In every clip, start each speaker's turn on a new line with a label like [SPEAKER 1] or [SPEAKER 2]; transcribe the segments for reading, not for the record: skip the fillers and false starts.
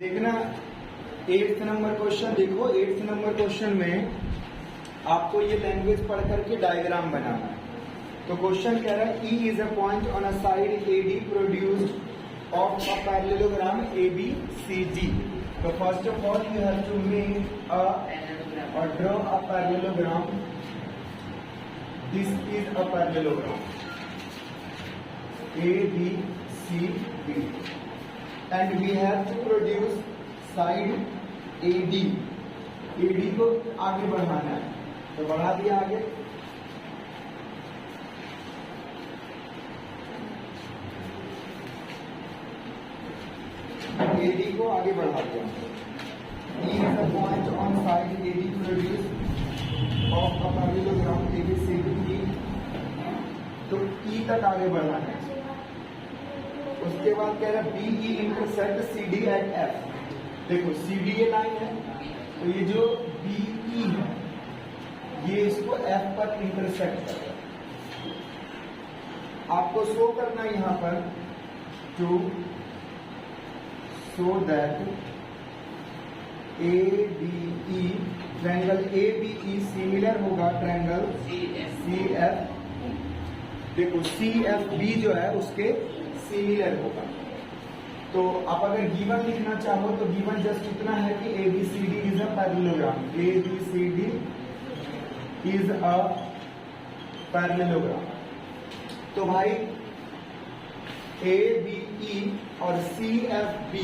[SPEAKER 1] देखना 8th number question देखो। 8th number question में आपको ये लैंग्वेज पढ़ करके डायग्राम बनाना है। तो क्वेश्चन कह रहा है E is a point on a side AD produced of a parallelogram ABCD। तो first of all you have to make a draw a parallelogram. This is a parallelogram ABCD and we have to produce side AD। AD को आगे बढ़ाना है तो बढ़ा दिया आगे। AD को आगे बढ़ा दिया। E is a point on side AD produced of a parallelogram ABCD। तो E तक आगे बढ़ाना है। उसके बाद कह रहा है BE intersect CD at F। देखो CD ये लाइन है तो ये जो BE है ये इसको F पर इंटरसेक्ट कर रहा है। आपको शो करना है यहां पर to show that ABE triangle ABE similar होगा ट्रायंगल CF। देखो CFB जो है उसके सिमिलर होगा। तो आप अगर गिवन लिखना चाहो तो गिवन जस्ट इतना है कि ABCD is a parallelogram. ABCD is a parallelogram. तो भाई ABE और CFB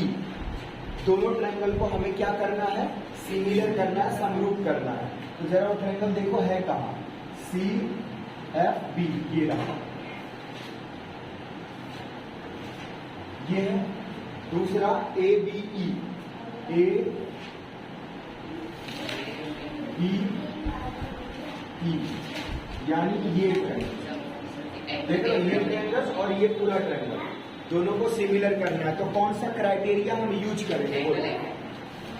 [SPEAKER 1] दोनों ट्रायंगल को हमें क्या करना है, सिमिलर करना है, समरूप करना है। तो जरा वो ट्रायंगल देखो है कहां, CFB ये रहा, ये है। दूसरा ABE, ABE यानी ये ट्रायंगल। देखो ये ट्रायंगल और ये पूरा ट्रायंगल दोनों को सिमिलर करना है। तो कौन सा क्राइटेरिया हम यूज करेंगे,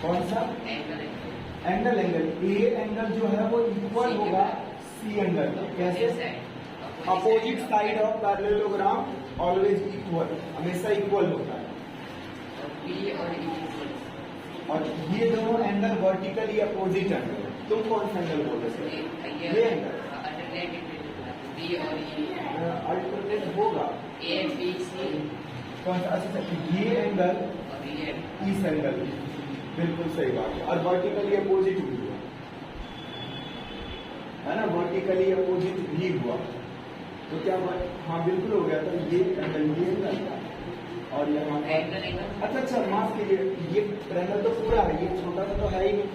[SPEAKER 1] कौन सा एंगल। ए एंगल जो है वो इक्वल होगा C एंगल। कैसे, opposite side of parallelogram always equal, हमेशा इक्वल होता है। और ये दोनों एंगल वर्टिकली अपोजिट एंगल। तुम कौन सा एंगल बोल रहे हो, ये एंगल अल्टरनेट होगा
[SPEAKER 2] ABC
[SPEAKER 1] कौन सा। अच्छा ये एंगल इस एंगल, बिल्कुल सही बात है। और वर्टिकली अपोजिट भी हुआ है ना, वर्टिकली अपोजिट भी हुआ तो क्या हुआ, हाँ बिल्कुल हो गया। तो ये एंगल ये एंगल और यहाँ अच्छा माफ कीजिए, ये ट्रायंगल तो पूरा है, ये छोटा सा तो है ही नहीं।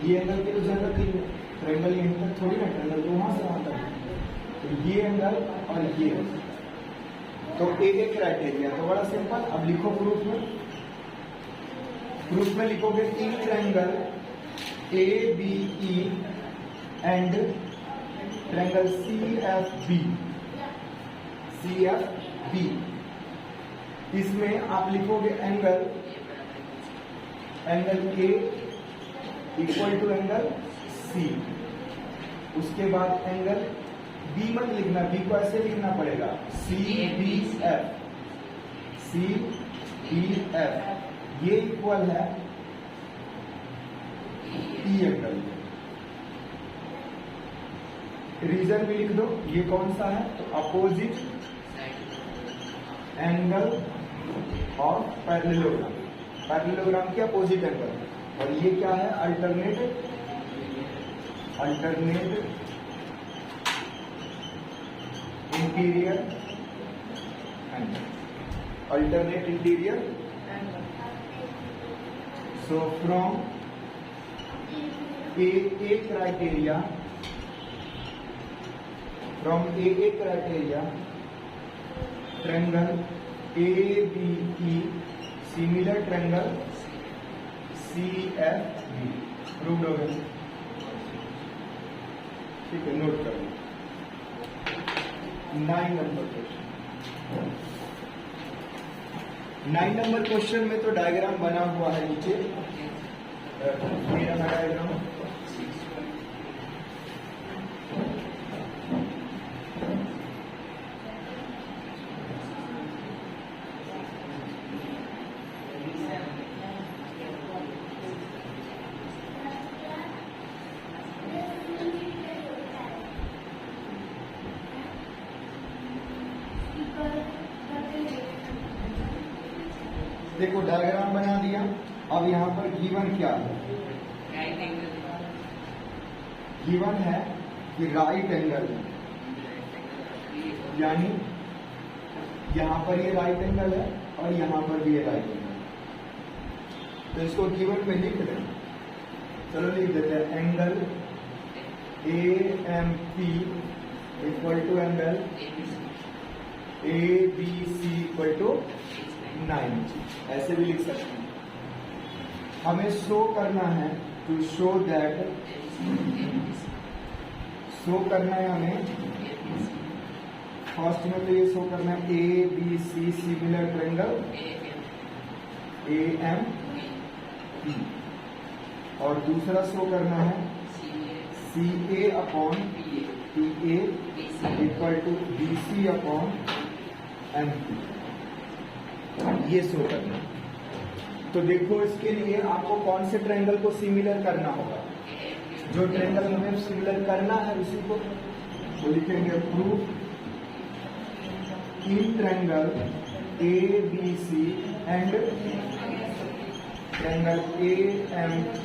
[SPEAKER 1] ये एंगल की तो जरूरत नहीं है, ट्रायंगल यहीं तक थोड़ी ना, ट्रायंगल तो वहां से वहां तक है। तो ये एंगल और ये तो एक क्राइटेरिया। तो बड़ा सिंपल। अब लिखो प्रूफ में, प्रूफ में लिखोगे in triangle ABE and triangle CFB इसमें आप लिखोगे angle A equal to angle C। उसके बाद एंगल B मत लिखना, B को ऐसे लिखना पड़ेगा CBF। ये इक्वल है E एंगल। रीजन भी लिख दो, ये कौन सा है, तो opposite angle of parallelogram. Parallelogram के अपोजिट एंगल। और ये क्या है, alternate interior angle, alternate interior. So from AA criteria, from AA criteria triangle ABE similar triangle CFB proved हो गया। ठीक है, नोट कर लो। 9 नंबर क्वेश्चन, 9 नंबर क्वेश्चन में तो डायग्राम बना हुआ है नीचे, मेरा डायग्राम। देखो डायग्राम बना दिया। अब यहाँ पर गिवन क्या है? गिवन है कि राइट एंगल, यानी यहाँ पर ये राइट एंगल है और यहाँ पर भी ये राइट एंगल, तो इसको गिवन में लिख दें। चलो लिख देते हैं, angle AMP equal to angle ABC equal to 90, ऐसे भी लिख सकते हैं। हमें शो करना है, टू शो दैट, शो करना है हमें फर्स्ट में तो ये शो करना है ABC सिमिलर ट्रायंगल AMP, और दूसरा शो करना है CA upon PA equal to BC upon MP, ये शो करना है। तो देखो इसके लिए आपको कौन से ट्रायंगल को सिमिलर करना होगा, जो ट्रायंगल हमें सिमिलर करना है उसी को तो लिखेंगे proof in triangle ABC and triangle AMP,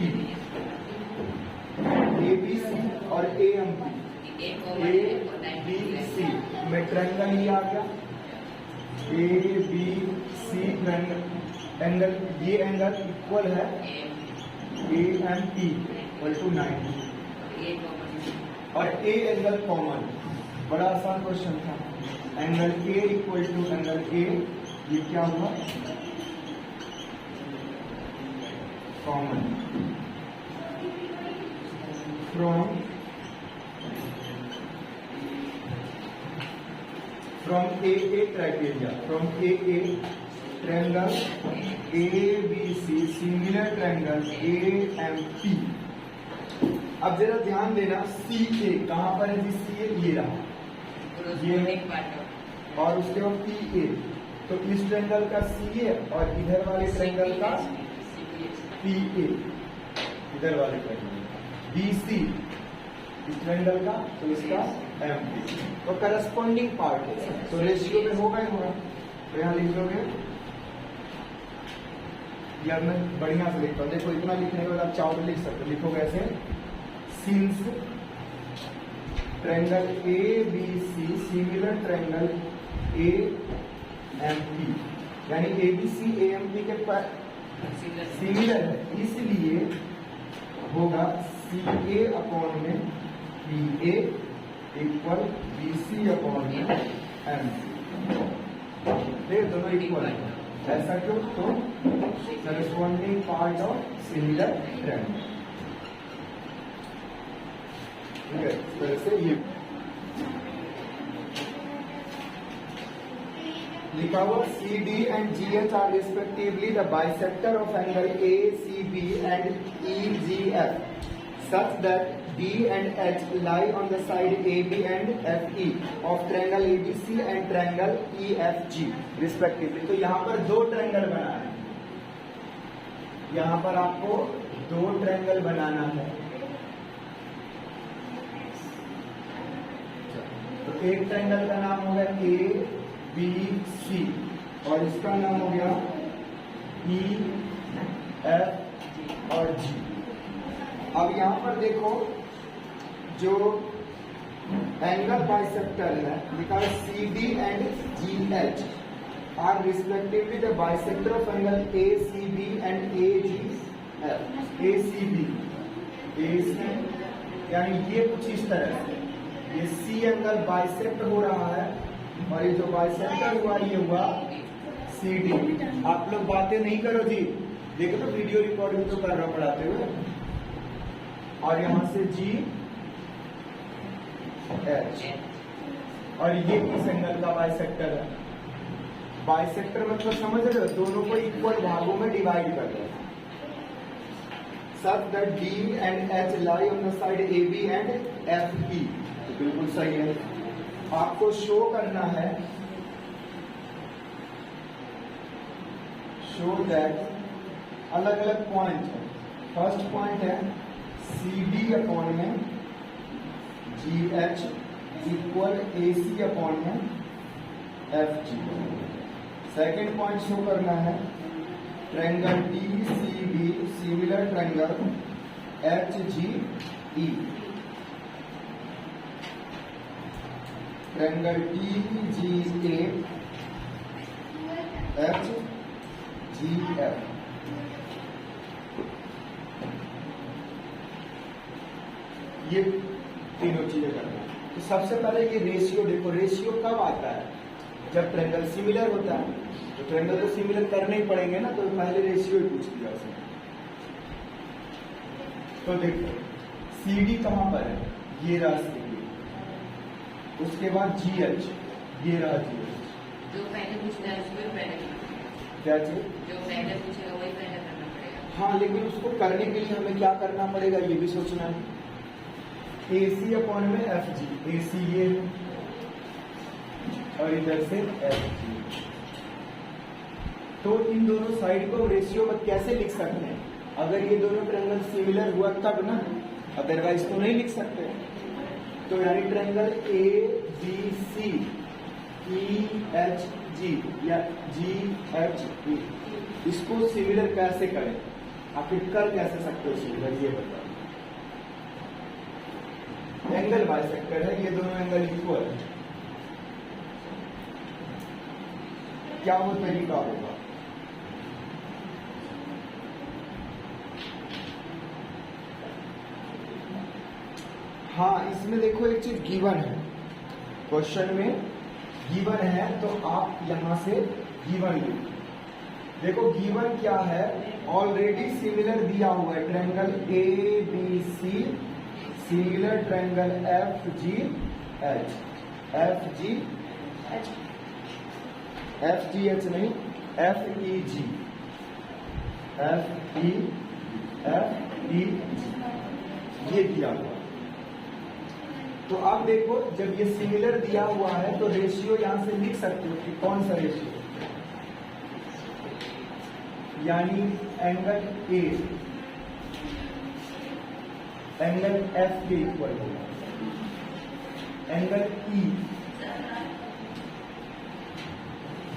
[SPEAKER 1] ABC और AMP, ABC में ट्रायंगल ये आ गया ABC ट्रायंगल, एंगल ये एंगल इक्वल है AMP इक्वल टू 90, और A एंगल कॉमन, बड़ा आसान क्वेश्चन था। Angle A equal to angle A, ये क्या हुआ? Common from AA criteria, from AA triangle ABC similar triangle AMP। अब जरा ध्यान देना, CA कहां पर है जी? CA ये रहा, ये और उसके बाद PA, तो इस ट्रायंगल का CA और इधर वाले ट्रायंगल का PA, इधर वाले ट्रायंगल BC इस ट्रायंगल का, तो इसका MP, तो करस्पॉन्डिंग पार्ट है, तो रेशियो में होगा ही होगा। तो यहाँ लिख लोगे, यार मैं बढ़िया से लिखता हूँ, देखो इतना लिखने के बाद आप चाहो तो लिख सकते हो, लिखोगे ऐसे, since triangle ABC similar triangle AMP, यानी ABC AMP के सिमिलर है, इसलिए होगा CA अपॉन में PA इक्वल BC अपॉन में MP, दोनों इक्वल है। ऐसा क्यों? तो corresponding part of similar triangle, ठीक है। इस तरह से ये लिखा हुआ CD and GH are respectively the bisector of angle ACB and EGF, such that D and H lie on the side AB and FE of triangle ABC and triangle EFG respectively। तो यहाँ पर दो triangle बनाना है, यहाँ पर आपको दो triangle बनाना है। तो एक ट्रायंगल का नाम हो गया ABC और इसका नाम हो गया EF और G। अब यहाँ पर देखो, जो एंगल बाइसेक्टर है, because CD and GH are respectively the bisector of angle ACB and AGF। ACB यानी ये कुछ इस तरह से, ये C एंगल बाइसेक्ट हो रहा है और ये जो बाइसेक्टर हुआ ये हुआ CD। आप लोग बातें नहीं करो जी, देखो तो वीडियो रिकॉर्डिंग तो कर रहा पढ़ाते हुए। और यहां से GH और ये इस एंगल का बाइसेक्टर है। बाइसेक्टर मतलब समझ रहे हो, दोनों को इक्वल भागों में डिवाइड कर रहे हैं। Such that D and H lie on the side AB and FE, तो बिल्कुल सही है। आपको शो करना है, शो दैट अलग अलग पॉइंट है। फर्स्ट पॉइंट है CD अपॉन में GH इक्वल AC अपॉन में FG। सेकेंड पॉइंट शो करना है triangle DCB similar triangle HGE, triangle DGA HGF। ये तीनों चीजें करना है। तो सबसे पहले ये रेशियो देखो, रेशियो कब आता है? जब ट्रायंगल सिमिलर होता है। तो ट्रायंगल तो सिमिलर करने ही पड़ेंगे ना, तो पहले रेशियो ही पूछ लिया उसने। तो देखो CD कहां पर है? ये रहा CD, उसके बाद GH, ये रहा GH।
[SPEAKER 2] जो पहले पूछना है उसको पहले
[SPEAKER 1] क्या चीज?
[SPEAKER 2] जो पहले पूछेगा वही पहले करना पड़ेगा।
[SPEAKER 1] हाँ, लेकिन उसको करने के लिए हमें क्या करना पड़ेगा ये भी सोचना है। AC अपॉन में FG, AC ये और इधर से FG। तो इन दोनों साइड को रेशियो में कैसे लिख सकते हैं? अगर ये दोनों ट्रायंगल सिमिलर हुआ तब ना, अदरवाइज तो नहीं लिख सकते। तो यानी ट्रायंगल ABC EHG या GHE, इसको सिमिलर कैसे करें? आखिर कर कैसे सकते हो सिमिलर, ये बताओ। एंगल बाइसेक्टर है, ये दोनों एंगल इक्वल है। क्या वो तरीका होगा? हाँ, इसमें देखो एक चीज गिवन है, क्वेश्चन में गिवन है, तो आप यहां से गिवन लिखो। देखो गिवन क्या है, ऑलरेडी सिमिलर दिया हुआ है, triangle ABC similar triangle FGH, FGH नहीं, FEG, ये दिया हुआ। तो अब देखो जब ये सिमिलर दिया हुआ है तो रेशियो यहां से लिख सकते हो कि कौन सा रेशियो, यानी एंगल A एंगल F के इक्वल होगा, एंगल E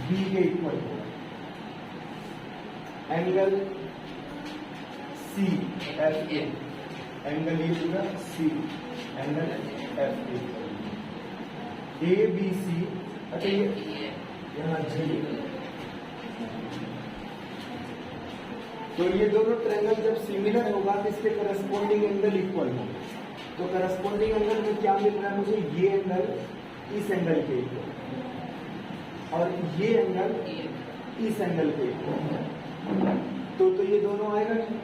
[SPEAKER 1] B के इक्वल होगा, एंगल C F के, एंगल ये पूरा C एंगल F के इक्वल, ABC, अच्छा ये यहाँ G। तो ये दोनों ट्रायंगल जब सिमिलर होगा तो इसके करस्पॉन्डिंग एंगल इक्वल होगा। तो करस्पॉन्डिंग एंगल में क्या मिल रहा है मुझे? ये एंगल इस एंगल के इक्वल और ये एंगल इस एंगल के इक्वल। तो ये दोनों आएगा नहीं,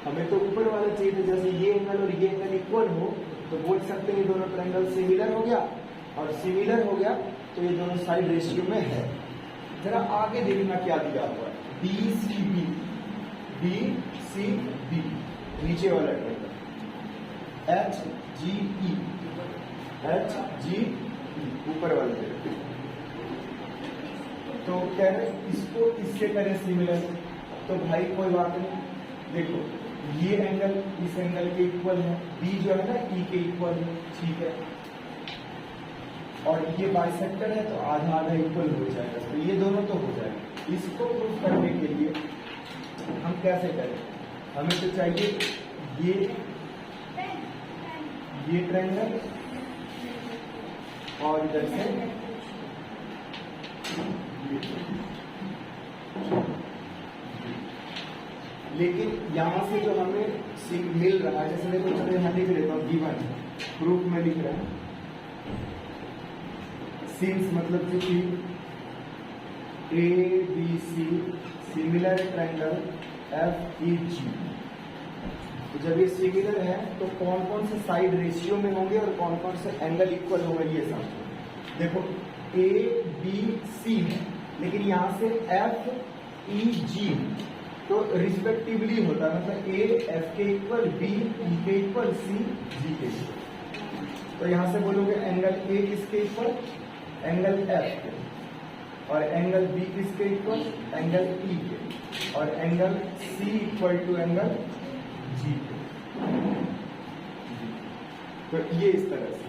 [SPEAKER 1] हमें तो ऊपर वाला चाहिए। जैसे ये एंगल और ये एंगल इक्वल हो तो बोल सकते हैं ये दोनों ट्रायंगल सिमिलर हो गया, और सिमिलर हो गया तो ये दोनों साइड रेशियो में है। जरा आगे देखना क्या दिया हुआ है, DCB, DCB नीचे वाला ट्रायंगल, HGE, HGE ऊपर वाला ट्रायंगल। तो कह रहे इसको इससे करें सिमिलर, तो भाई कोई बात नहीं, देखो ये एंगल इस एंगल के इक्वल है, B जो है ना E के इक्वल है, ठीक है, और ये बाइसेक्टर है तो आधा आधा इक्वल हो जाएगा, तो ये दोनों तो हो जाएगा। इसको प्रूव करने के लिए हम कैसे करें? हमें तो चाहिए ये ट्रायंगल और इधर से लेकिन यहां से जो हमें मिल रहा है, जैसे देखो चलो यहां लिख लेता हूं, गिवन प्रूफ में लिख रहा है, सिंस मतलब जो कि ABC सिमिलर ट्रायंगल FEG, तो जब ये सिमिलर है तो कौन कौन से साइड रेशियो में होंगे और कौन कौन से एंगल इक्वल होंगे ये समझो। देखो ABC है, लेकिन यहां से FEG तो रिस्पेक्टिवली होता है, मतलब A F के इक्वल, B E के इक्वल, C G के इक्वल। तो यहां से बोलोगे एंगल A किसके इक्वल? एंगल F के, और एंगल B किसके इक्वल? एंगल E के, और angle C equal to angle G के। तो ये इस तरह से,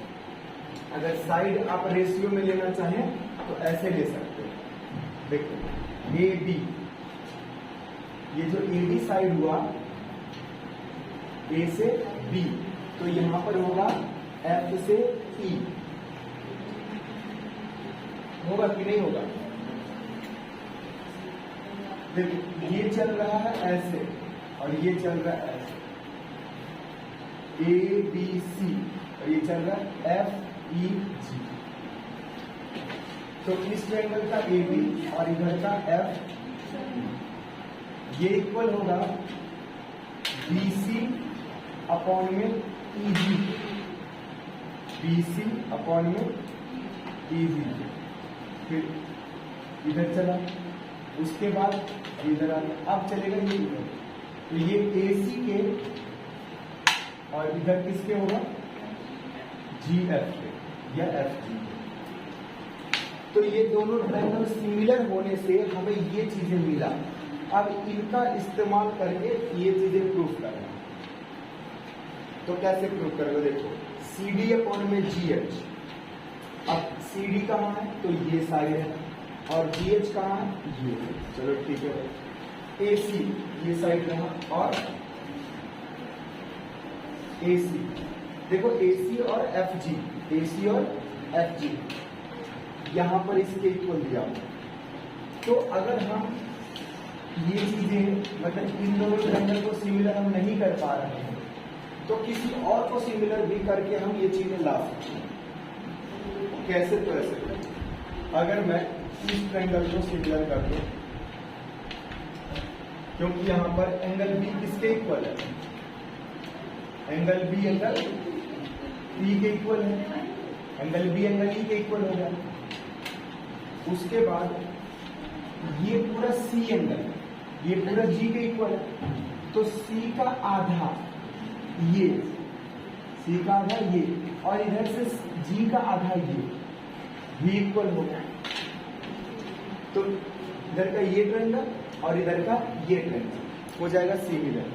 [SPEAKER 1] अगर साइड आप रेशियो में लेना चाहें तो ऐसे ले सकते हो। देखो ए बी, ये जो ए बी साइड हुआ ए से बी, तो यहां पर होगा एफ से ई, होगा कि नहीं होगा? देखिए ये चल रहा है ऐसे और ये चल रहा है ऐसे, ए बी सी, और ये चल रहा है एफ ई जी। तो इस ट्रायंगल का ए बी और इधर का एफ, ये इक्वल होगा बी सी अपॉन में ई जी, बी सी अपॉन में ई जी। फिर इधर चला, उसके बाद इधर आ, अब चलेगा ये इधर, तो ये ए सी के और इधर किसके होगा? जी एफ के या एफ जी। तो ये दोनों ट्रायंगल सिमिलर होने से हमें ये चीजें मिला। अब इनका इस्तेमाल करके ये चीजें प्रूफ करना। तो कैसे प्रूफ करोगे? देखो सी डी अपॉन में जी एच, अब सी डी कहाँ है? तो ये साइड है, और जी एच कहाँ है? ये। चलो ठीक है, ए सी ये साइड रहा, और ए सी, देखो ए सी और एफ जी, ए सी और एफ जी यहां पर इसके इक्वल दिया। तो अगर हम ये चीजें मतलब इन दोनों ट्रायंगल को सिमिलर हम नहीं कर पा रहे हैं, तो किसी और को सिमिलर भी करके हम ये चीजें ला सकते हैं। कैसे? तो ऐसे, अगर मैं इस ट्रायंगल को सिमिलर कर दूं, क्योंकि यहां पर एंगल बी किसके इक्वल है? एंगल बी एंगल ई के इक्वल है, एंगल बी एंगल ई के इक्वल हो गया। उसके बाद ये पूरा सी एंगल, ये पूरा जी के इक्वल है, तो सी का आधा ये, सी का आधा ये, और इधर से जी का आधा ये भी इक्वल हो गया। तो इधर का ये ट्रायंगल और इधर का ये ट्रायंगल हो जाएगा सिमिलर।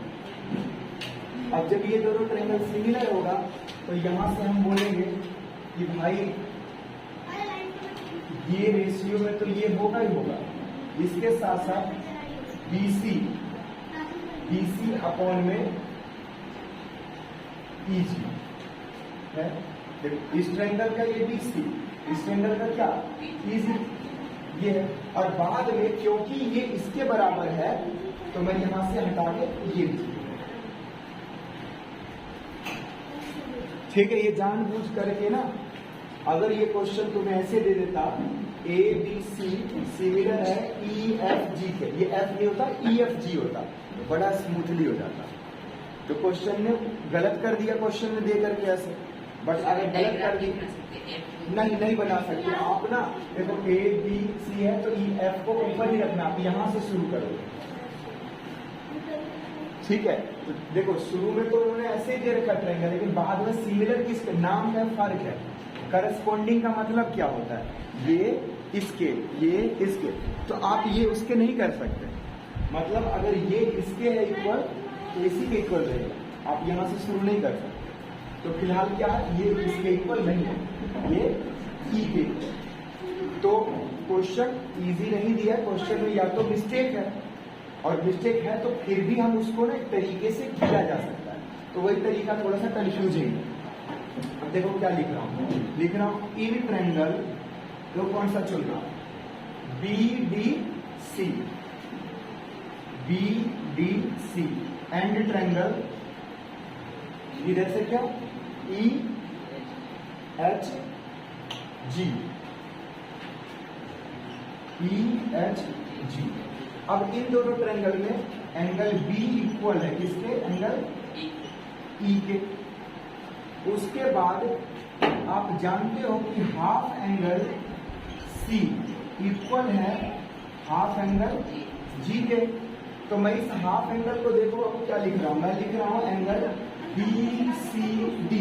[SPEAKER 1] अब जब ये दोनों ट्रायंगल सिमिलर होगा, तो यहां से हम बोलेंगे कि भाई ये रेशियो में तो ये होगा ही होगा। इसके साथ साथ BC अपॉन में EG है। देखो इस ट्रायंगल का ये BC, इस ट्रायंगल का क्या EG ये है, और बाद में क्योंकि ये इसके बराबर है तो मैं यहां से हटा के ये, ठीक है। ये जानबूझ करके ना, अगर ये क्वेश्चन तुम्हें ऐसे दे देता ए बी सी सिमिलर है ई एफ जी के, ये एफ नहीं होता ई एफ जी होता, तो बड़ा स्मूथली हो जाता। तो क्वेश्चन ने गलत कर दिया, क्वेश्चन में दे करके ऐसे, बट अगर गलत कर दी नहीं बना सकते आप ना। देखो ए बी सी है तो ई एफ को ऊपर ही रखना, आप यहां से शुरू करोगे, ठीक है। तो देखो शुरू में तो उन्होंने ऐसे ही दे रखा ट्रायंगल, लेकिन बाद में सिमिलर किसके नाम का फर्क है। करस्पॉन्डिंग का मतलब क्या होता है? ये इसके, ये इसके, तो आप ये उसके नहीं कर सकते। मतलब अगर ये इसके है इक्वल तो इसी के इक्वल रहेगा, आप यहां से शुरू नहीं कर सकते। तो फिलहाल क्या है, ये इसके इक्वल नहीं है, ये ई के। तो क्वेश्चन इजी नहीं दिया, क्वेश्चन में या तो मिस्टेक है, और मिस्टेक है तो फिर भी हम उसको ना एक तरीके से किया जा सकता है। तो वही तरीका थोड़ा सा कंफ्यूजिंग है। अब देखो क्या लिख रहा हूं, इन ट्रायंगल, तो कौन सा चुन रहा हूं? BDC, BDC एंड ट्रायंगल इधर से क्या EHG, EHG। अब इन दोनों ट्रायंगल में एंगल B इक्वल है किसके? एंगल E के। उसके बाद आप जानते हो कि हाफ एंगल C इक्वल है हाफ एंगल G के। तो मैं इस हाफ एंगल को देखो अब क्या लिख रहा हूं, मैं लिख रहा हूं एंगल BCD।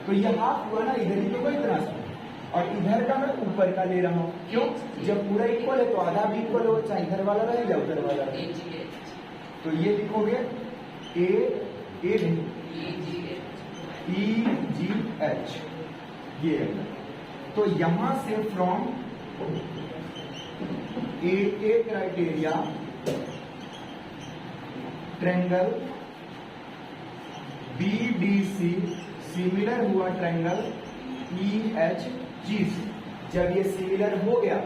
[SPEAKER 1] तो ये हाफ हुआ ना, इधर ही तो कोई इतना सा, और इधर का मैं ऊपर का ले रहा हूं। क्यों? जब पूरा इक्वल है तो आधा भी इक्वल हो, चाहे इधर वाला रहे या उधर वाला रहे। तो ये लिखोगे ए नहीं EGH, ये तो यहां से from A criteria triangle BDC similar हुआ ट्रायंगल EHG से। जब ये सिमिलर हो गया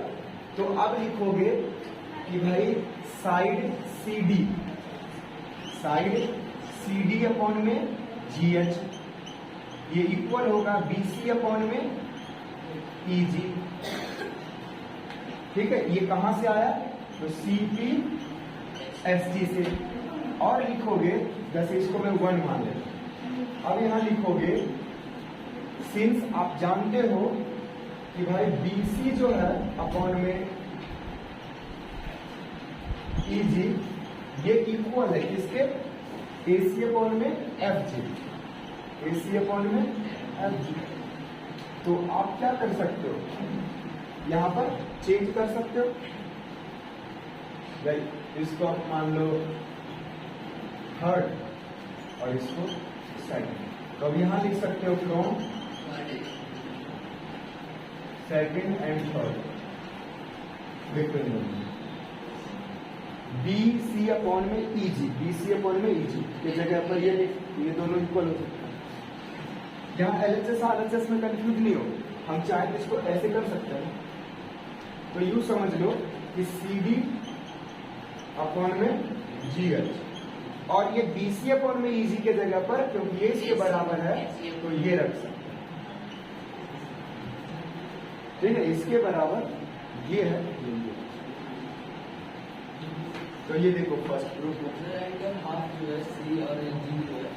[SPEAKER 1] तो अब लिखोगे कि भाई साइड CD अपॉन में GH ये इक्वल होगा BC अपॉन में EG। ठीक है, ये कहां से आया? तो CPSG से। और लिखोगे, जैसे इसको मैं 1 मान लेता हूं, अब यहां लिखोगे सिंस आप जानते हो कि भाई BC जो है अपॉन में EG ये इक्वल है किसके? AC अपॉन में FG। AC अपॉन में FG। तो आप क्या कर सकते हो, यहां पर चेंज कर सकते हो। राइट, इसको आप मान लो थर्ड और इसको सेकंड। तो अब यहां लिख सकते हो from second and third between BC upon में EG, BC अपॉन में EG की जगह पर ये दोनों इक्वल हो सकते हैं। यहाँ LHS RHS में कंफ्यूज नहीं हो, हम चाहे तो इसको ऐसे कर सकते हैं। तो यूं समझ लो कि CD अपॉन में GH और ये BC अपॉन में EG के जगह पर, क्योंकि ये इसके बराबर है तो ये रख सकते हैं। ठीक है, इसके बराबर ये है। तो ये देखो फर्स्ट प्रूफ
[SPEAKER 3] एंगल हाफ जो है C और G जो है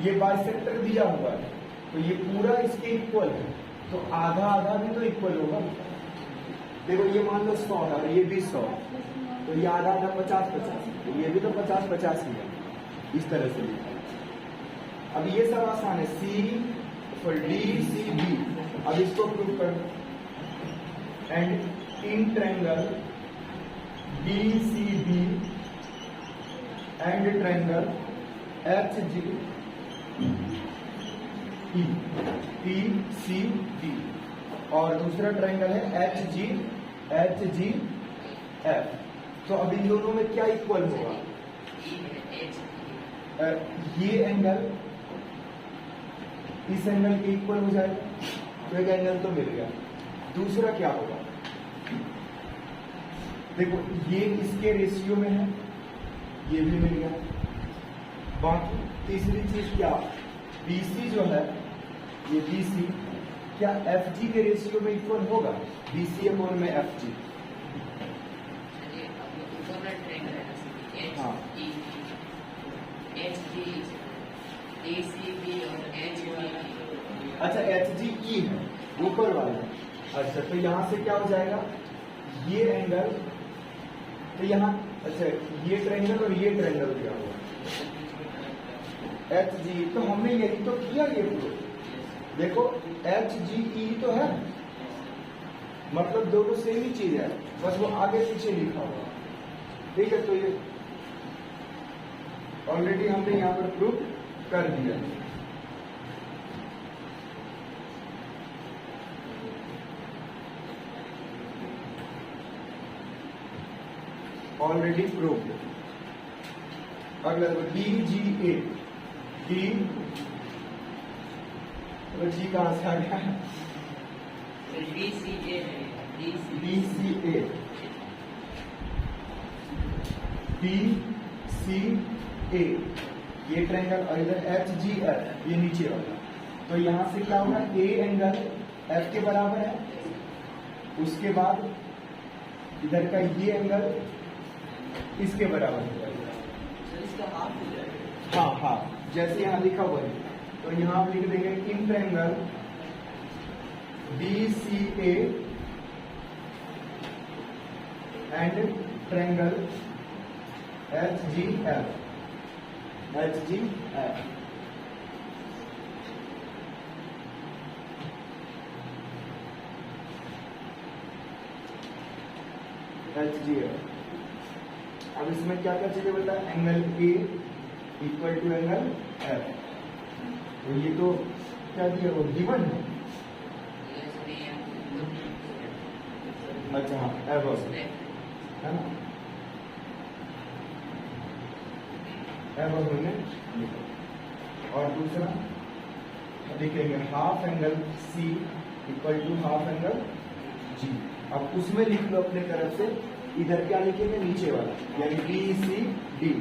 [SPEAKER 1] ये बाइसेक्टर दिया हुआ है तो ये पूरा इसके इक्वल है, तो आधा आधा भी तो इक्वल होगा। देखो ये मान लो 100 है और ये भी 100, तो ये आधा आधा 50-50, तो ये भी तो 50-50 ही है। इस तरह से लिखा। अब ये सब आसान है, DCB। अब इसको प्रूव कर, and in triangle DCB and triangle PCD और दूसरा ट्रायंगल है HGF। तो अब इन दोनों में क्या इक्वल होगा? ये एंगल इस एंगल के इक्वल हो जाएगा, तो एक एंगल तो मिल गया। दूसरा क्या होगा? देखो ये इसके रेशियो में है, ये भी मिल गया। बाकी तीसरी चीज क्या, BC जो है ये BC क्या FG के रेशियो में इक्वल होगा? BC अपॉन में FG। हाँ, अच्छा HGE है ऊपर वाला। अच्छा तो यहां से क्या हो जाएगा, ये एंगल, तो यहाँ अच्छा ये ट्रायंगल और ये ट्रायंगल क्या हुआ HGE, तो हमने यही तो किया। ये देखो HGE तो है, मतलब दोनों सेम ही चीज है, बस वो आगे पीछे लिखा हुआ। ठीक है, तो ये ऑलरेडी हमने यहाँ पर प्रूफ कर दिया। Already proved. अगला DGA, जी कहां से आ गया? DCA ये ट्रायंगल और इधर HGF ये नीचे वाला। तो यहां से क्या होगा, A एंगल F के बराबर है, उसके बाद इधर का ये एंगल इसके बराबर हो जाएगा।
[SPEAKER 3] इसका हाफ हो जाएगा।
[SPEAKER 1] हाँ हाँ, जैसे यहाँ लिखा हुआ है, तो यहाँ आप लिख देंगे in triangle DCA and triangle HGF। अब इसमें क्या क्या चाहिए बेटा, angle A equal to angle F। तो ये तो क्या दिया वो गिवन है। अच्छा हाँ एबव है ना, एबव हमने लिखा। और दूसरा लिखेंगे half angle C equal to half angle G. अब उसमें लिख लो अपने तरफ से, इधर क्या लिखेंगे नीचे वाला, यानी बी सी डी,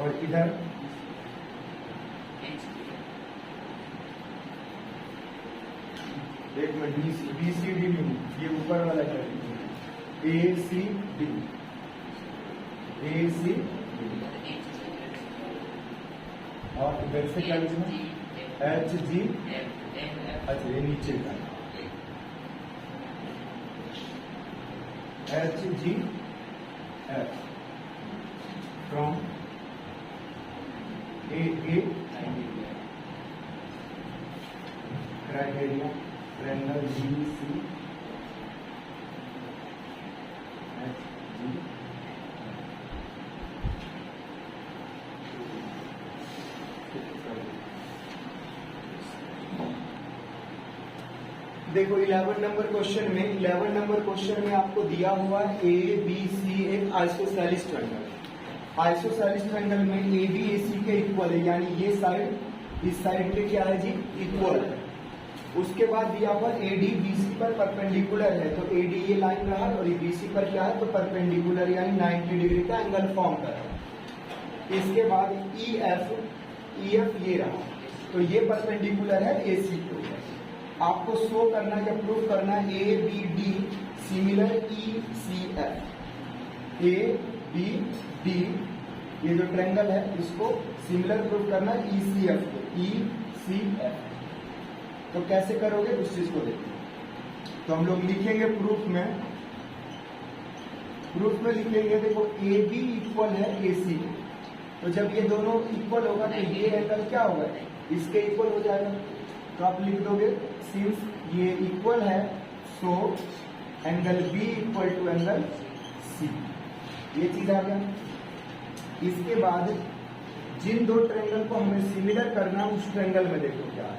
[SPEAKER 1] और इधर एक मिनट, बी सी डी नहीं, ये ऊपर वाला क्या लिखेंगे ए सी डी, ए सी डी। और इधर से क्या लिखना एच जी, अच्छा ये नीचे का H G F from A criteria triangle G C H G. देखो 11 नंबर क्वेश्चन में आपको दिया हुआ है ए बी सी एक आइसोसेलिस ट्रायंगल। आइसोसेलिस ट्रायंगल में ए बी ए सी के इक्वल है, यानी ये साइड इस साइड के क्या है जी इक्वल है। उसके बाद दिया हुआ ए डी बी सी पर परपेंडिकुलर है, तो ए डी ये लाइन रहा और बी सी पर क्या है तो परपेंडिकुलर, यानी 90 डिग्री का एंगल फॉर्म कर रहा है। इसके बाद ई एफ ये रहा, तो ये परपेंडिकुलर है ए सी को। आपको शो करना या प्रूव करना A B D similar E C F, A B D ये जो ट्रायंगल है इसको सिमिलर प्रूव करना ई सी एफ को, ई सी एफ। तो कैसे करोगे उस चीज को देखिए। तो हम लोग लिखेंगे प्रूफ में लिखेंगे, देखो ए बी इक्वल है ए सी, तो जब ये दोनों इक्वल होगा तो ये एंगल क्या होगा इसके इक्वल हो जाएगा। तो आप लिख दोगे सिंस ये इक्वल है so angle B equal to angle C, ये चीज आ गया। इसके बाद जिन दो ट्रायंगल को हमें सिमिलर करना उस ट्रायंगल में देखो क्या है,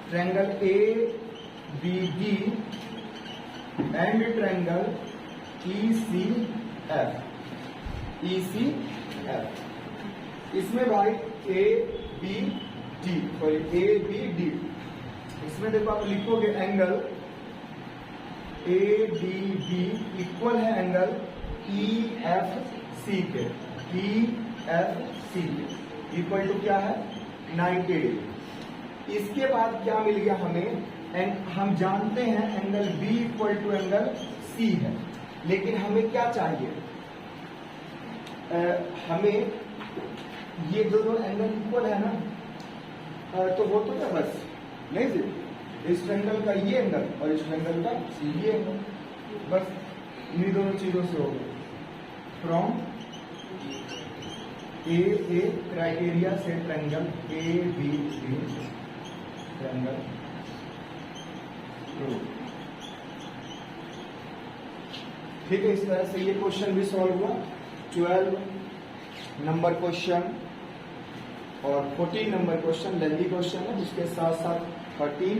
[SPEAKER 1] triangle A B D and triangle E C F, E C F. इसमें भाई ए बी डी और ए बी डी, इसमें देखो आप लिखोगे angle A D B equal है एंगल ई एफ सी के, ई एफ सी के इक्वल टू क्या है 90 डिग्री। इसके बाद क्या मिल गया हमें, हम जानते हैं angle B equal to angle C है, लेकिन हमें क्या चाहिए, हमें ये दोनों एंगल इक्वल है ना, तो वो तो क्या बस नहीं जी, इस ट्रायंगल का ये एंगल और इस ट्रायंगल का ये एंगल, बस इन्हीं दोनों चीजों से हो गया। फ्रॉम ए क्राइटेरिया से triangle A B D triangle ठीक है। इस तरह से ये क्वेश्चन भी सॉल्व हुआ। 12 नंबर क्वेश्चन और 14 नंबर क्वेश्चन लेंथी क्वेश्चन है, उसके साथ साथ 13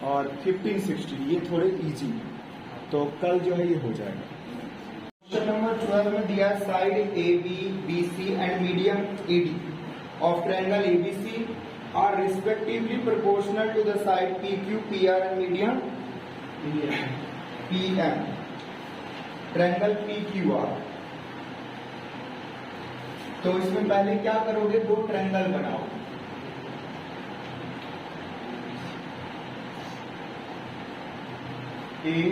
[SPEAKER 1] और 15, 16 ये थोड़े इजी, तो कल जो है ये हो जाएगा। क्वेश्चन नंबर 12 में दिया side A B B C and median A D of triangle A B C are respectively proportional to the side P Q P R and median P M. Triangle P Q R, तो इसमें पहले क्या करोगे, दो triangle बनाओ। ए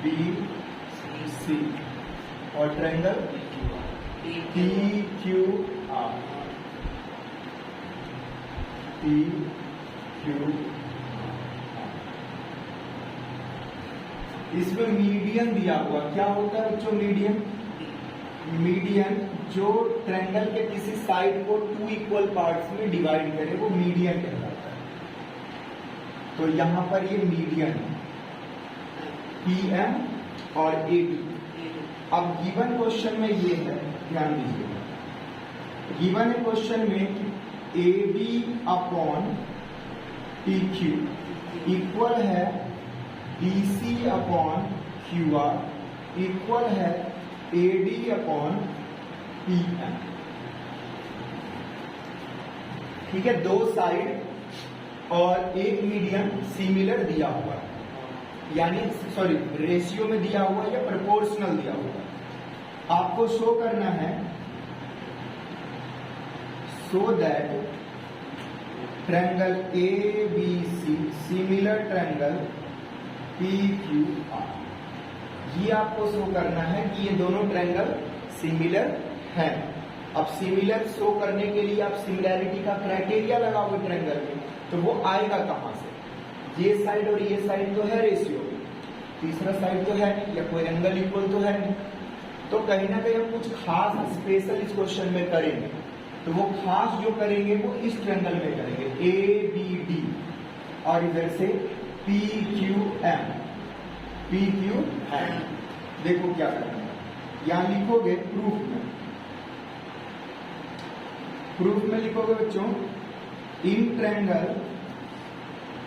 [SPEAKER 1] B सी और triangle P Q are, P Q. इसमें median दिया हुआ, क्या होता है बच्चों मीडियन, मीडियन जो ट्रायंगल के किसी साइड को 2 इक्वल पार्ट्स में डिवाइड करे वो मीडियन कहलाता है। तो यहां पर ये मीडियन है पी एम और ए डी। अब गिवन क्वेश्चन में ये है ध्यान दीजिएगा, गिवन है क्वेश्चन में कि AB अपॉन PQ इक्वल है BC अपॉन QR इक्वल है AD अपॉन PM। ठीक है, दो साइड और एक मीडियन सिमिलर दिया हुआ है, यानी सॉरी रेशियो में दिया हुआ है या प्रोपोर्शनल दिया हुआ है। आपको शो करना है so that triangle ABC similar triangle PQR, ये आपको शो करना है कि ये दोनों ट्रायंगल सिमिलर हैं। अब सिमिलर शो करने के लिए आप सिमिलैरिटी का क्राइटेरिया लगाओगे ट्रायंगल में, तो वो आएगा कहां से? ये साइड और ये साइड तो है रेशियो, तीसरा साइड तो है नहीं, या कोई एंगल इक्वल तो है नहीं। तो कहीं ना कहीं हम कुछ खास स्पेशल इस क्वेश्चन में करेंगे, तो वो खास जो करेंगे वो इस ट्रायंगल में करेंगे ABD, और इधर से PQM। देखो क्या करना है, यहां लिखोगे प्रूफ में लिखोगे बच्चों, in triangle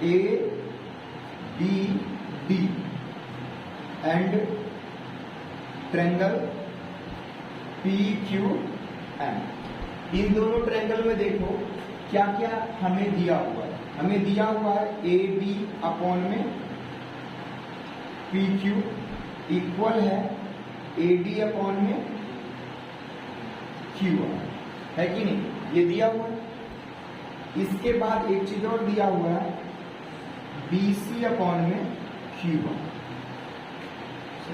[SPEAKER 1] ABD and triangle PQM, इन दोनों ट्रायंगल में देखो क्या क्या हमें दिया हुआ है। हमें दिया हुआ है AB अपॉन में PQ इक्वल है AD अपॉन में QR, है कि नहीं? ये दिया हुआ है। इसके बाद एक चीज और दिया हुआ है BC अपॉन में QR।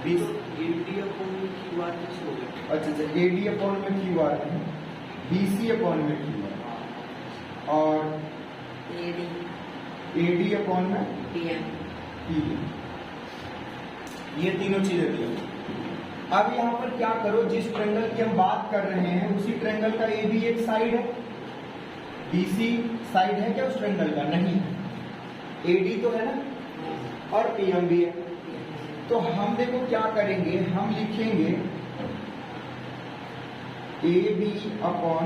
[SPEAKER 3] AD अपॉन में QR कैसे हो गया?
[SPEAKER 1] अच्छा, AD अपॉन में QR है, BC अपॉन में QR और AD अपॉन में PM। ये तीनों चीजें दी। अब यहाँ पर क्या करो, जिस ट्रायंगल की हम बात कर रहे हैं उसी ट्रायंगल का AB एक साइड है, BC साइड है क्या उस ट्रायंगल का? नहीं, AD तो है ना, और PM भी है। तो हम देखो क्या करेंगे, हम लिखेंगे AB upon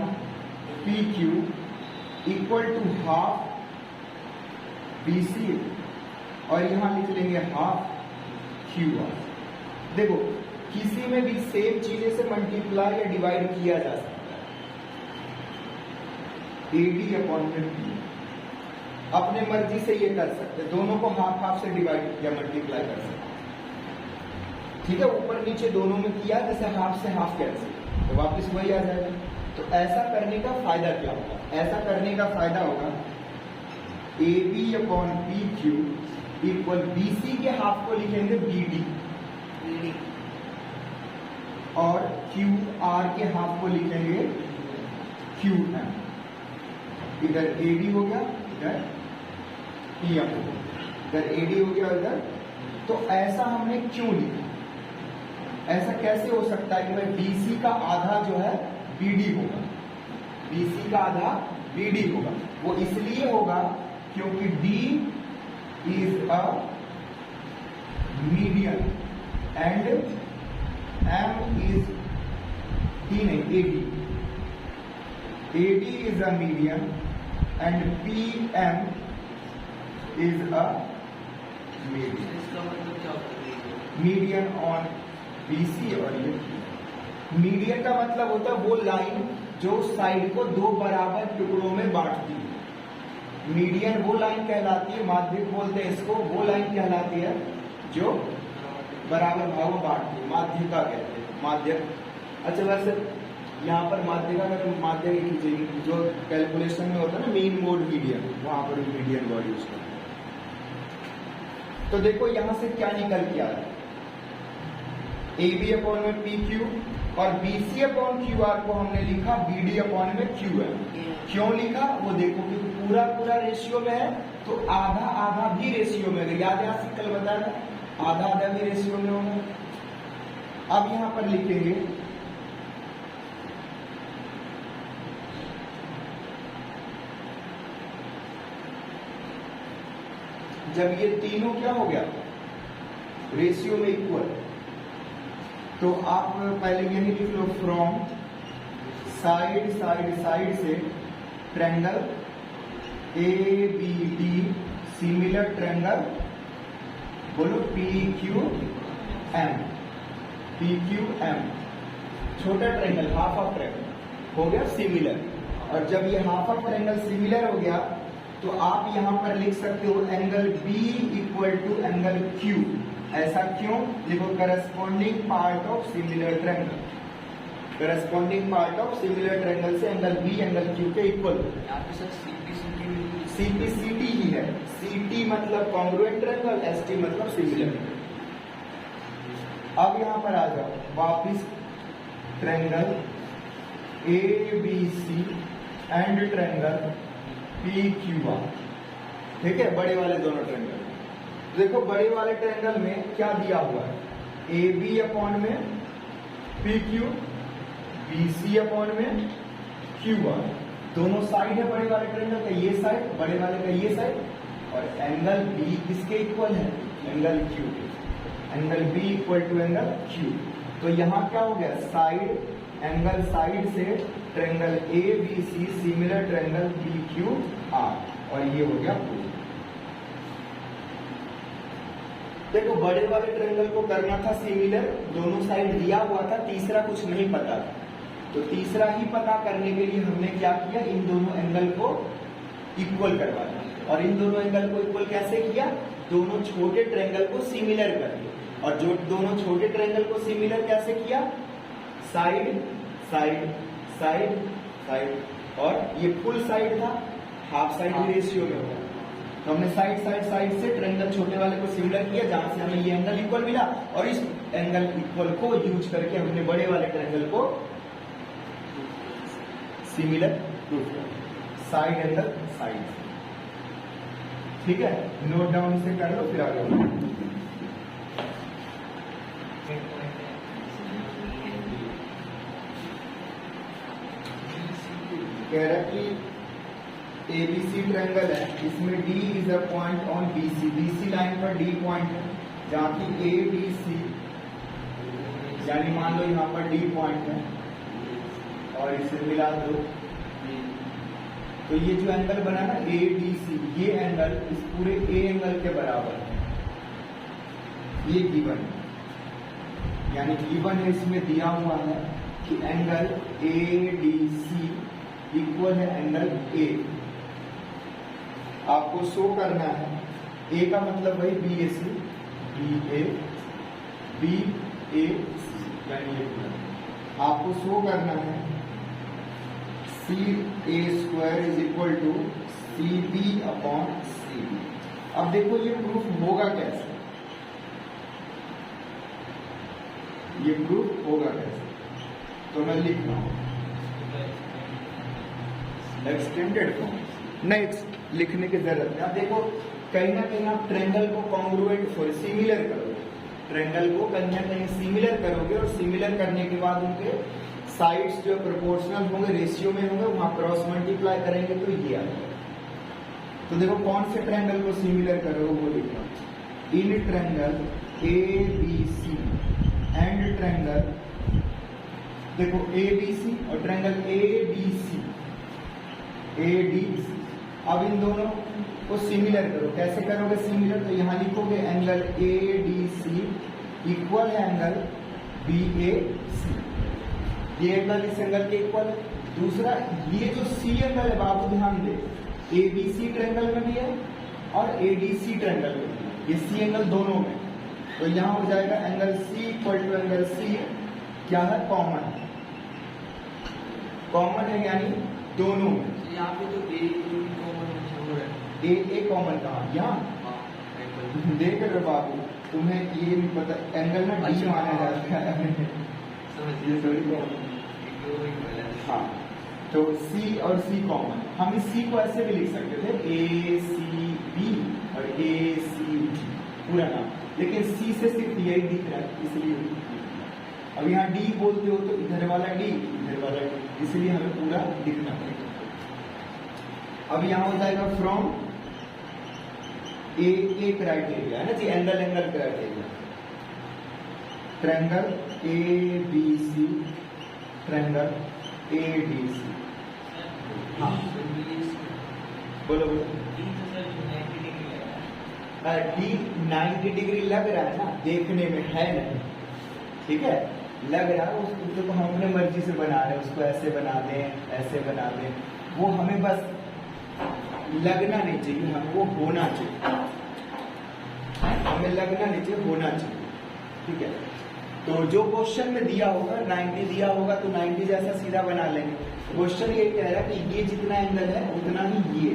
[SPEAKER 1] PQ equal to half BC, और यहां लिख लेंगे हाफ QR। देखो किसी में भी सेम चीजें से मल्टीप्लाई या डिवाइड किया जा सकता है। AD अपॉन में P, अपने मर्जी से ये कर सकते हैं, दोनों को हाफ हाफ से डिवाइड या मल्टीप्लाई कर सकते हैं। ठीक है, ऊपर नीचे दोनों में किया, जैसे हाफ से हाफ कैंसिल, तो वापस वही आ जाएगा। तो ऐसा करने का फायदा क्या होगा? ऐसा करने का फायदा होगा AB upon PQ equal BC के हाफ को लिखेंगे BD और QR के हाफ को लिखेंगे QM। इधर AD हो गया, इधर PM हो गया, इधर AD हो गया, इधर। तो ऐसा हमने क्यों लिखा? ऐसा कैसे हो सकता है कि भाई BC का आधा जो है BD होगा, BC का आधा BD होगा? वो इसलिए होगा क्योंकि D is a median and M is D नहीं AD is a median and PM is a median।
[SPEAKER 3] इसका मतलब क्या होता है?
[SPEAKER 1] मीडियन ऑन BC और ये मीडियन का मतलब होता है वो लाइन जो साइड को दो बराबर टुकड़ों में बांटती है। मीडियन वो लाइन कहलाती है, माध्यक बोलते हैं इसको, वो लाइन कहलाती है जो बराबर भागों में बांटती है, माध्यिका कहते हैं, माध्यक। अच्छा, वैसे यहाँ पर माध्यिका का माध्यक खींचेगी, जो कैलकुलेशन में होता है ना मीन मोड मीडियन, वहां पर मीडियन वर्ड यूज करते हैं। तो देखो यहां से क्या निकल के आ रहा है, AB अपॉन में PQ और BC अपॉन QR को हमने लिखा BD अपॉन में QM। क्यों लिखा वो देखो, क्योंकि पूरा पूरा रेशियो में है, तो आधा आधा भी रेशियो में है। याद है कल बताया, आधा आधा भी रेशियो में होगा। अब यहां पर लिखेंगे जब ये तीनों क्या हो गया रेशियो में इक्वल, तो आप पहले यही लिख लो फ्रॉम साइड से ट्रायंगल ABD सिमिलर ट्रायंगल बोलो PQM छोटा ट्रायंगल हाफ ऑफ ट्रायंगल हो गया सिमिलर। और जब ये हाफ ऑफ ट्रायंगल सिमिलर हो गया तो आप यहां पर लिख सकते हो angle B equal to angle Q। ऐसा क्यों? देखो corresponding part of similar triangle, corresponding part of similar triangle से एंगल B एंगल Q के इक्वल।
[SPEAKER 3] यहाँ पे सर
[SPEAKER 1] CPCT ही है, CT मतलब कॉन्ग्रुएंट ट्रायंगल, ST मतलब सिमिलर। अब यहां पर आ जाओ वापिस triangle ABC and triangle PQR, ठीक है, बड़े वाले दोनों ट्रायंगल। देखो बड़े वाले ट्रायंगल में क्या दिया हुआ है, AB अपॉन में PQ, BC अपॉन में QR, दोनों साइड है बड़े वाले ट्रायंगल का, ये साइड बड़े वाले का ये साइड, और एंगल B किसके इक्वल है, एंगल Q के। Angle B equal to angle Q। तो यहां क्या हो गया, साइड एंगल साइड से triangle ABC similar triangle PQR, और ये हो गया प्रूफ। देखो बड़े वाले ट्रायंगल को करना था सिमिलर, दोनों साइड दिया हुआ था, तीसरा कुछ नहीं पता था, तो तीसरा ही पता करने के लिए हमने क्या किया, इन दोनों एंगल को इक्वल करवा दिया। और इन दोनों एंगल को इक्वल कैसे किया, दोनों छोटे ट्रायंगल को सिमिलर कर दिया। और जो दोनों छोटे ट्रायंगल को सिमिलर कैसे किया, साइड साइड साइड साइड, और ये फुल साइड था, हाफ साइड भी रेशियो में होगा, तो हमने साइड साइड साइड से ट्रायंगल छोटे वाले को सिमिलर किया, जहां से हमें ये एंगल इक्वल मिला, और इस एंगल इक्वल को यूज करके हमने बड़े वाले ट्रायंगल को सिमिलर प्रूफ किया, साइड एंगल साइड। ठीक है, नोट डाउन से कर लो फिर आगे। कह रहा कि ABC ट्रायंगल है, इसमें D is a point on BC line पर D पॉइंट है, जहां की ABC यानी मान लो यहां पर D पॉइंट है और इसे मिला दो, तो ये जो एंगल बना ना ADC, ये एंगल इस पूरे A एंगल के बराबर है, ये गिवन है, यानी गिवन है, इसमें दिया हुआ है कि एंगल ADC इक्वल है एंगल A। आपको शो करना है, A का मतलब वही BAC, BAC यानी ये आपको शो करना है CA² is equal to CB upon CB। अब देखो ये प्रूफ होगा कैसे, ये प्रूफ होगा कैसे, तो मैं लिख रहा हूं एक्सटेंडेड फॉर्म, नेक्स्ट लिखने की जरूरत है। अब देखो कहीं ना कहीं आप ट्रायंगल को कॉन्ग्रुएंट सिमिलर करोगे, ट्रायंगल को कहीं ना कहीं सिमिलर करोगे, और सिमिलर करने के बाद उनके साइड्स जो प्रोपोर्शनल होंगे, रेशियो में होंगे, वहां क्रॉस मल्टीप्लाई करेंगे तो ये आ जाएगा। तो देखो कौन से ट्रायंगल को सिमिलर करोगे वो लिखना, इन ट्रायंगल ABC एंड ट्रायंगल, देखो ABC और ट्रायंगल ADC, अब इन दोनों को सिमिलर करो, कैसे करोगे सिमिलर, तो यहां लिखोगे एंगल ADC इक्वल है एंगल BAC, ये एंगल इस एंगल के इक्वल है। दूसरा ये जो C एंगल है बाबू ध्यान दे, ABC ट्रायंगल में भी है और ADC ट्रायंगल में भी है, ये C एंगल दोनों में, तो यहां हो जाएगा angle C equal to angle C क्या है, कॉमन, कॉमन है यानी दोनों में।
[SPEAKER 3] यहाँ पे तो A कॉमन है,
[SPEAKER 1] A कॉमन कहाँ, यहाँ देख रहे बाबू, तुम्हें ये नहीं पता एंगल में D माना जाता है, ये थोड़ी कॉमन, हाँ, तो C और C कॉमन, हम इस C को ऐसे भी लिख सकते थे ACB और ACG पूरा नाम, लेकिन C से सिर्फ यही दिख रहा है इसलिए। अब यहाँ D बोलते हो तो इधर वाला D, इधर वाला D, इसलिए हमें पूरा लिखना पड़ेगा। अब यहाँ हो जाएगा फ्रॉम A क्राइटेरिया है ना जी, angle criteria, triangle ABC triangle ADC। हाँ बोलो बोलो। डी 90 डिग्री लग रहा है ना, देखने में है नहीं, ठीक है, लग रहा है उसको तो हम अपने मर्जी से बना रहे हैं, उसको ऐसे बना दें ऐसे बना दें, वो हमें बस लगना नहीं चाहिए, हमको होना चाहिए, हमें लगना नहीं चाहिए, होना चाहिए, ठीक है। तो जो क्वेश्चन में दिया होगा 90 दिया होगा तो 90 जैसा सीधा बना लेंगे। क्वेश्चन ये कह रहा है कि ये जितना एंगल है उतना ही ये,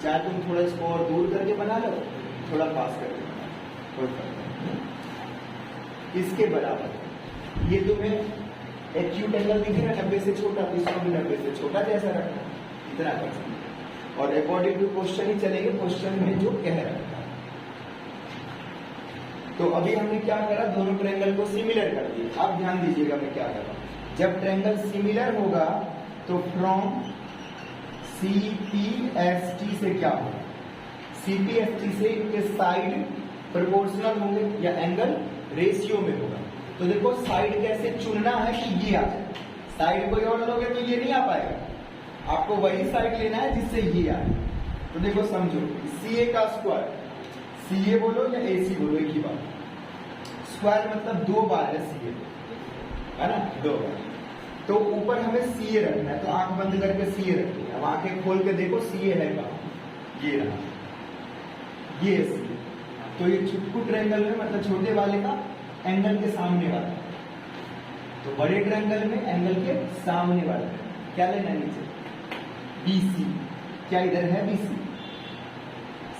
[SPEAKER 1] चाहे तुम थोड़ा इसको और दूर करके बना लो, थोड़ा पास करके बना लो, कोई फर्क नहीं। इसके बराबर ये तुम्हें एक्यूट एंगल दिखेगा 90 से छोटा, तो इसको भी 90 से छोटा जैसा रखना, इतना कर सकते। और अकॉर्डिंग टू क्वेश्चन ही चलेंगे, क्वेश्चन में जो कह रहा है। तो अभी हमने क्या करा, दोनों ट्रायंगल को सिमिलर कर दिया। अब ध्यान दीजिएगा मैं क्या कर रहा हूं। जब ट्रायंगल सिमिलर होगा तो फ्रॉम CPST से क्या होगा, CPST से इनके साइड प्रोपोर्शनल होंगे या एंगल रेशियो में होगा। तो देखो साइड कैसे चुनना है कि ये आ जाए, साइड कोई और लोगे तो ये नहीं आ पाएगा, आपको वही साइड लेना है जिससे ये आए। तो देखो समझो, CA का स्क्वायर, CA बोलो या AC बोलो एक ही बात, स्क्वायर मतलब 2 बार है CA, है ना, 2 बार। तो ऊपर हमें CA रखना है, तो आंख बंद करके CA रखिए। अब आंखें खोल के देखो CA है कहाँ, ये रहा, ये CA। तो ये चुटकू ट्रायंगल में मतलब छोटे वाले का एंगल के सामने वाला, तो बड़े ट्रायंगल में एंगल के सामने वाला क्या लेना नीचे, BC। क्या इधर है BC,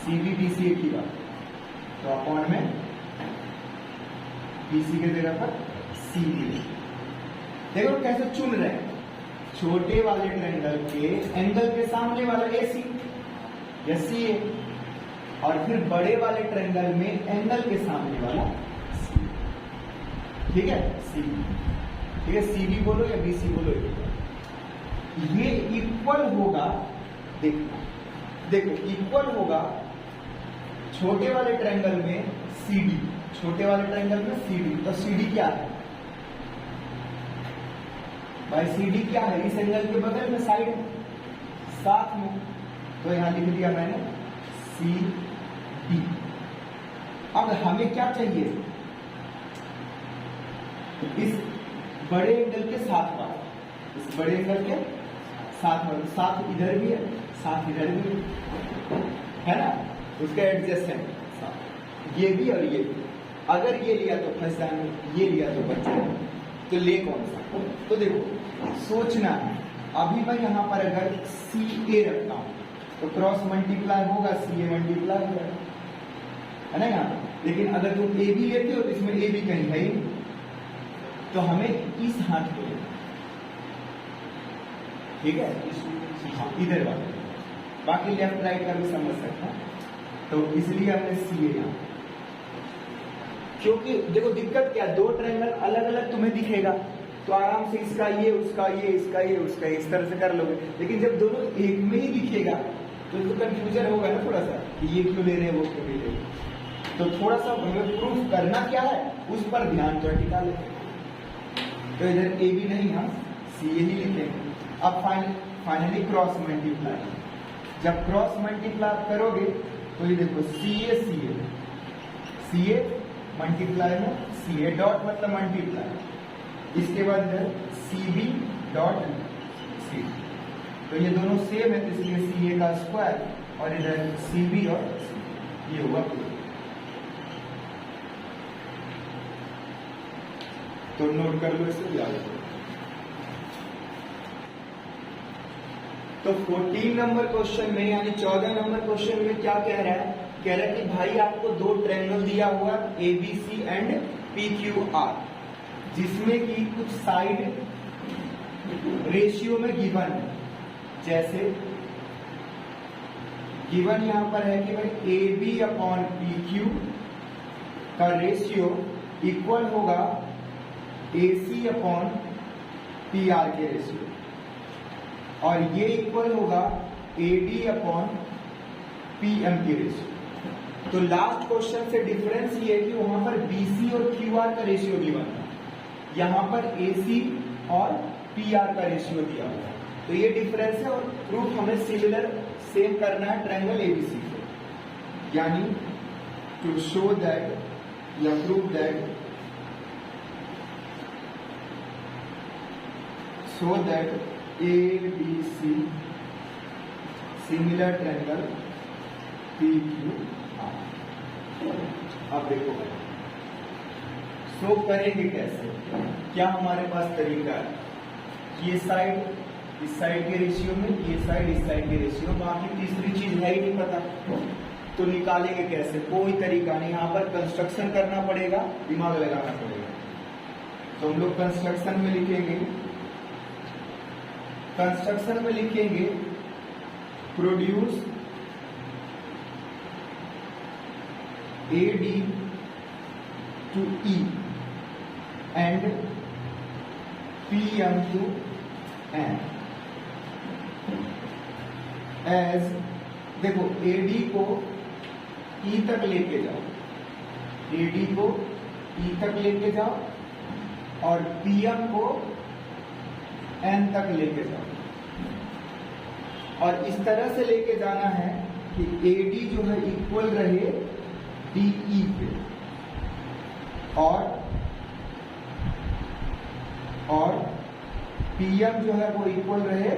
[SPEAKER 1] CB BC एक ही बात, तो अपॉन में BC के जगह पर CB। देखो कैसे चुन रहे हैं, छोटे वाले ट्रायंगल के एंगल के सामने वाला AC या CA, और फिर बड़े वाले ट्रायंगल में एंगल के सामने वाला C, ठीक है, CB, ठीक है, CB बोलो या BC बोलो, ये इक्वल होगा, देखना देखो इक्वल होगा छोटे वाले ट्रायंगल में CD, छोटे वाले ट्रायंगल में CD। तो CD क्या है भाई, CD क्या है, इस एंगल के बगल में साइड साथ में, तो यहां लिख दिया मैंने CD। अब हमें क्या चाहिए, इस बड़े एंगल के साथ वाला, इस बड़े एंगल के साथ वाला, साथ इधर भी है साथ इधर भी है ना, उसका एडजस्टेंट ये भी और ये भी। अगर ये लिया तो फंस जाएंगे, ये लिया तो बच जाएंगे, तो ले कौन सा। तो देखो सोचना है, अभी मैं यहां पर अगर CA रखता हूं तो क्रॉस मल्टीप्लाई होगा, CA मल्टीप्लाई होगा, है ना यहाँ। लेकिन अगर तुम AB लेते हो तो इसमें AB कहीं है ही, तो हमें इस हाथ को लेना, ठीक है, हाँ, इधर वाले, बाकी लेफ्ट राइट का भी समझ सकता है। तो इसलिए हमने CA यहाँ, क्योंकि देखो दिक्कत क्या, 2 ट्रायंगल अलग अलग तुम्हें दिखेगा तो आराम से इसका ये उसका ये इसका ये उसका ये इस तरह से कर लोगे। लेकिन जब दोनों एक में ही दिखेगा तो इसको कंफ्यूजन होगा ना थोड़ा सा, कि ये क्यों ले रहे हैं वो क्यों ले रहे हैं। तो थोड़ा सा हमें प्रूफ करना क्या है उस पर ध्यान तो टिका लेते हैं। तो इधर AB नहीं, हम CA ही लिखेंगे। अब फाइनली क्रॉस मल्टीप्लाई, जब क्रॉस मल्टीप्लाई करोगे तो ये देखो CA मल्टीप्लाई में CA, डॉट मतलब मल्टीप्लाई, इसके बाद इधर CB डॉट C। तो ये दोनों सेम है, तो इसलिए CA का स्क्वायर और इधर CB और C, ये हुआ पूरा। तो नोट कर लो इसको, याद रखो। तो 14 नंबर क्वेश्चन में यानी 14 नंबर क्वेश्चन में क्या कह रहा है, कह रहा है कि भाई आपको 2 ट्रायंगल दिया हुआ ABC एंड PQR, जिसमें कि कुछ साइड रेशियो में गिवन है। जैसे गिवन यहां पर है कि भाई AB अपॉन PQ का रेशियो इक्वल होगा AC अपॉन PR के रेशियो, और ये इक्वल होगा AD अपॉन PM के रेशियो। तो लास्ट क्वेश्चन से डिफरेंस ये है कि वहां पर BC और QR का रेशियो गिवन था, यहां पर AC और पी आर का रेशियो दिया हुआ है। तो ये डिफरेंस है और प्रूफ हमें सिमिलर सेम करना है ट्रायंगल एबीसी को, यानी टू शो दैट या prove that A B C similar triangle P Q R. अब देखो शो करेंगे कैसे, क्या हमारे पास तरीका है, ये साइड इस साइड के रेशियो में, ये साइड इस साइड के रेशियो, बाकी तीसरी चीज है ही नहीं पता, तो निकालेंगे कैसे, कोई तरीका नहीं। यहां पर कंस्ट्रक्शन करना पड़ेगा, दिमाग लगाना पड़ेगा। तो हम लोग कंस्ट्रक्शन में लिखेंगे produce AD to E and PM to N as, देखो AD को E तक लेके जाओ, AD को E तक लेके जाओ और PM को N तक लेके जाओ, और इस तरह से लेके जाना है कि AD जो है इक्वल रहे DE पे और PM जो है वो इक्वल रहे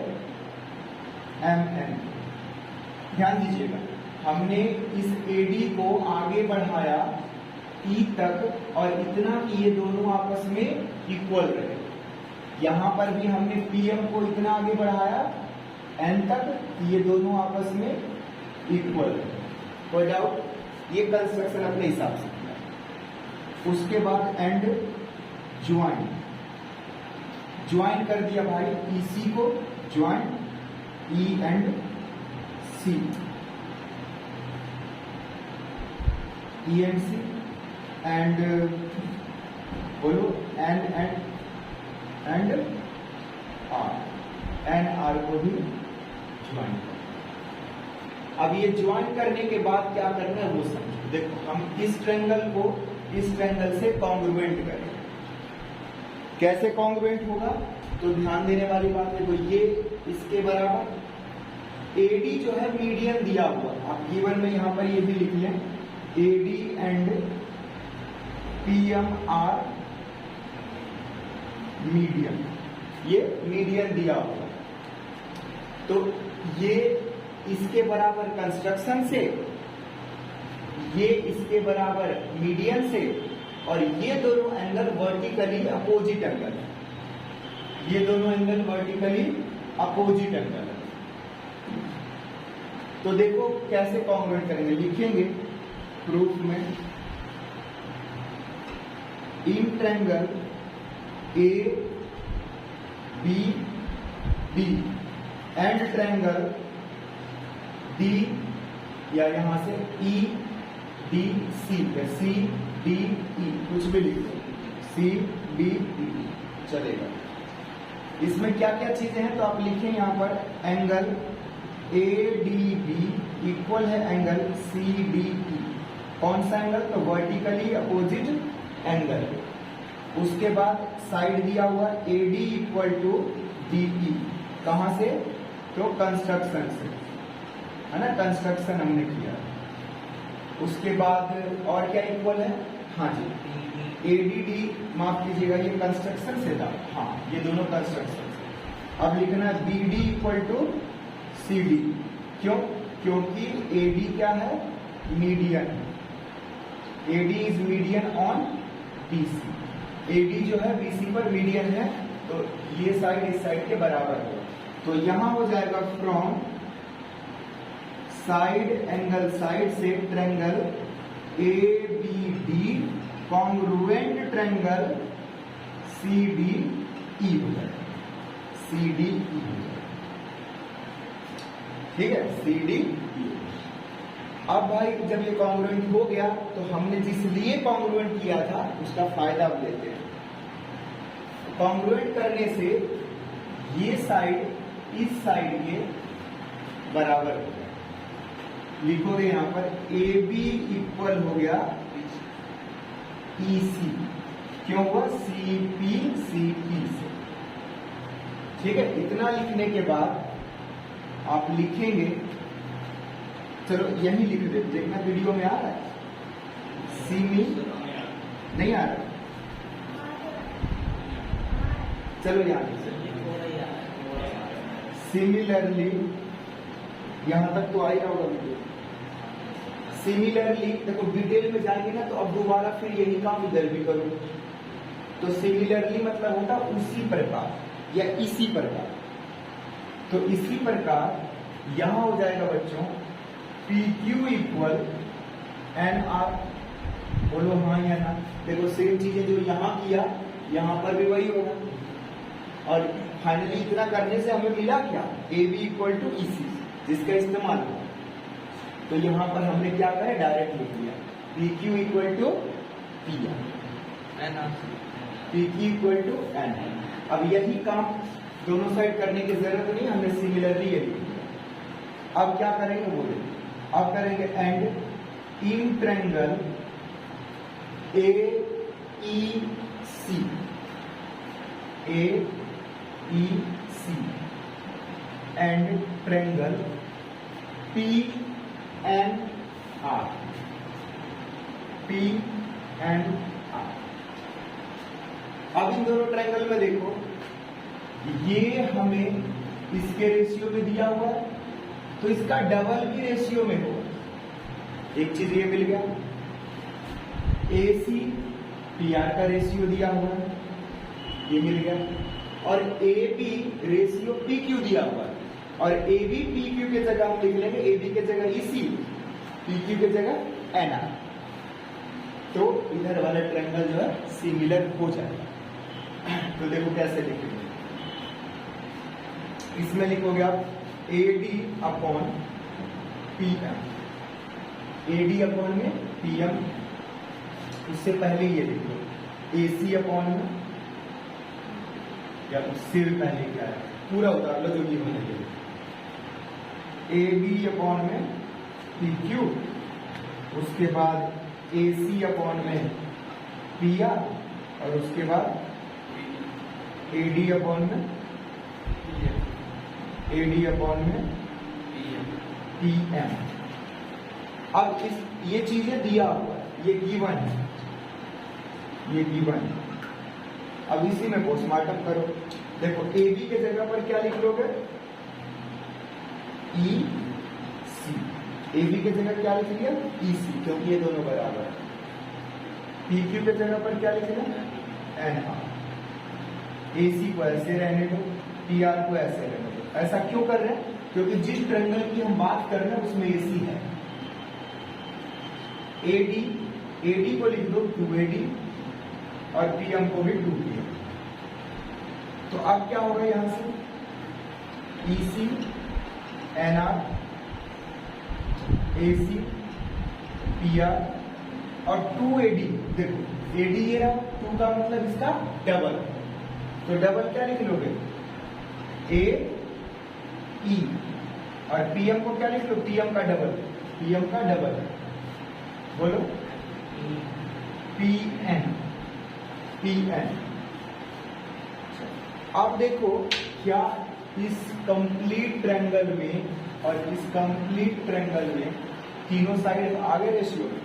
[SPEAKER 1] MN। ध्यान दीजिएगा, हमने इस AD को आगे बढ़ाया E तक और इतना कि ये दोनों आपस में इक्वल रहे। यहां पर भी हमने PM को इतना आगे बढ़ाया N तक, ये दोनों आपस में इक्वल रहे। कोई डाउट? ये कंस्ट्रक्शन अपने हिसाब से किया। उसके बाद एंड ज्वाइन कर दिया भाई, EC को join E and C, E and C and बोलो N एंड R को भी ज्वाइन कर। अब ये ज्वाइन करने के बाद क्या करना है वो समझो। देखो हम इस ट्रायंगल को इस ट्रायंगल से कॉन्ग्रुएंट करेंगे। कैसे कॉन्ग्रुएंट होगा, तो ध्यान देने वाली बात देखो, ये इसके बराबर AD जो है मीडियन दिया हुआ, आप गिवन में यहां पर ये भी लिख लें, AD and PM are median, ये मीडियन दिया हुआ। तो ये इसके बराबर कंस्ट्रक्शन से, ये इसके बराबर मीडियन से, और ये दोनों एंगल वर्टिकली अपोजिट एंगल है, ये दोनों एंगल वर्टिकली अपोजिट एंगल है। तो देखो कैसे कॉन्ग्रुएंट करेंगे, लिखेंगे प्रूफ में in triangle ABD and triangle D या यहां से EDC, CDE कुछ भी लिख दो, CDE चलेगा। इसमें क्या क्या चीजें हैं तो आप लिखें यहां पर, एंगल ADB इक्वल है एंगल CDE। कौन सा एंगल, तो वर्टिकली अपोजिट एंगल। उसके बाद साइड दिया हुआ AD इक्वल टू DE, कहां से, तो कंस्ट्रक्शन से, है ना, कंस्ट्रक्शन हमने किया। उसके बाद और क्या इक्वल है, हाँ जी ADD, माफ कीजिएगा ये कंस्ट्रक्शन से था, हाँ ये दोनों कंस्ट्रक्शन से। अब लिखना है BD इक्वल टू CD, क्यों, क्योंकि AD क्या है, median, AD is median on BC, AD जो है BC पर मीडियन है, तो ये साइड इस साइड के बराबर है। तो यहां हो जाएगा फ्रॉम साइड एंगल, साइड से triangle ABD congruent triangle CDE हो जाएगा, CDE हो जाएगा, ठीक है, CDE। अब भाई जब ये कॉन्ग्रुएंट हो गया तो हमने जिस लिए कॉन्ग्रुएंट किया था उसका फायदा अब लेते हैं। कॉन्ग्रुएंट करने से ये साइड इस साइड के बराबर हो गया, लिखोगे यहां पर AB इक्वल हो गया EC, क्यों हुआ, CP CP से, ठीक है, इतना लिखने के बाद आप लिखेंगे, चलो यही लिख दे, देखना वीडियो में आ रहा है, सीमी नहीं आ रहा, चलो यहाँ सिमिलरली, यहां तक तो आ ही रहा होगा वीडियो। सिमिलरली देखो डिटेल में जाएंगे ना तो अब दोबारा फिर यही काम इधर भी करो, तो सिमिलरली मतलब होता उसी प्रकार या इसी प्रकार, तो इसी प्रकार यहां हो जाएगा बच्चों PQ इक्वल NR, बोलो हाँ या ना। देखो सेम चीजें जो यहां किया यहां पर भी वही होगा, और फाइनली इतना करने से हमें मिला क्या, AB इक्वल टू EC, जिसका इस्तेमाल हुआ। तो यहां पर हमने क्या करा, डायरेक्ट लिख दिया PQ equal to PR, PQ equal to NR। अब यही काम दोनों साइड करने की जरूरत नहीं, हमने सिमिलरली ये लिख दिया। अब क्या करेंगे बोले, अब करेंगे and in triangle AEC and triangle PNR। अब इन दोनों ट्रायंगल में देखो, ये हमें इसके रेशियो में दिया हुआ है, तो इसका डबल भी रेशियो में होगा। एक चीज ये मिल गया, AC PR का रेशियो दिया हुआ है, ये मिल गया, और AB रेशियो PQ दिया हुआ है, और AB PQ के जगह हम लिख लेंगे, AB के जगह EC, PQ के जगह NR, तो इधर वाला ट्रायंगल जो है सिमिलर हो जाएगा। तो देखो कैसे लिखेंगे, इसमें लिखोगे आप AD upon PM, AD upon में PM, उससे पहले ये लिखो AC अपॉन में, या उससे भी पहले क्या है, पूरा उतार लो जो भी होने के लिए, AB अपॉन में PQ, उसके बाद AC अपॉन में PR, और उसके बाद AD अपॉन में AD अपॉन में PM। अब ये चीजें दिया हुआ है, ये गिवन है, ये गिवन है। अब इसी में पोस्टमार्टम करो। देखो AB के जगह पर क्या लिख लोगे, EC, AB के जगह क्या लिख लिया, EC, क्योंकि ये दोनों बराबर है। PQ के जगह पर क्या लिख लिया, NR, AC को ऐसे रहने दो, PR को ऐसे रहने दो। ऐसा क्यों कर रहे हैं, क्योंकि जिस ट्रायंगल की हम बात कर रहे हैं उसमें AC है। AD को लिख दो 2AD, और PM को भी 2PM। तो अब क्या होगा यहां से, EC NR AC PR और 2AD। देखो AD ये रहा, 2 का मतलब इसका डबल, तो डबल क्या लिख लोगे, AE, और PM को क्या लिख लो, PM का डबल, PM का डबल, बोलो PN। अब देखो क्या इस कंप्लीट ट्रायंगल में और इस कंप्लीट ट्रायंगल में तीनों साइड आगे रेशियो में,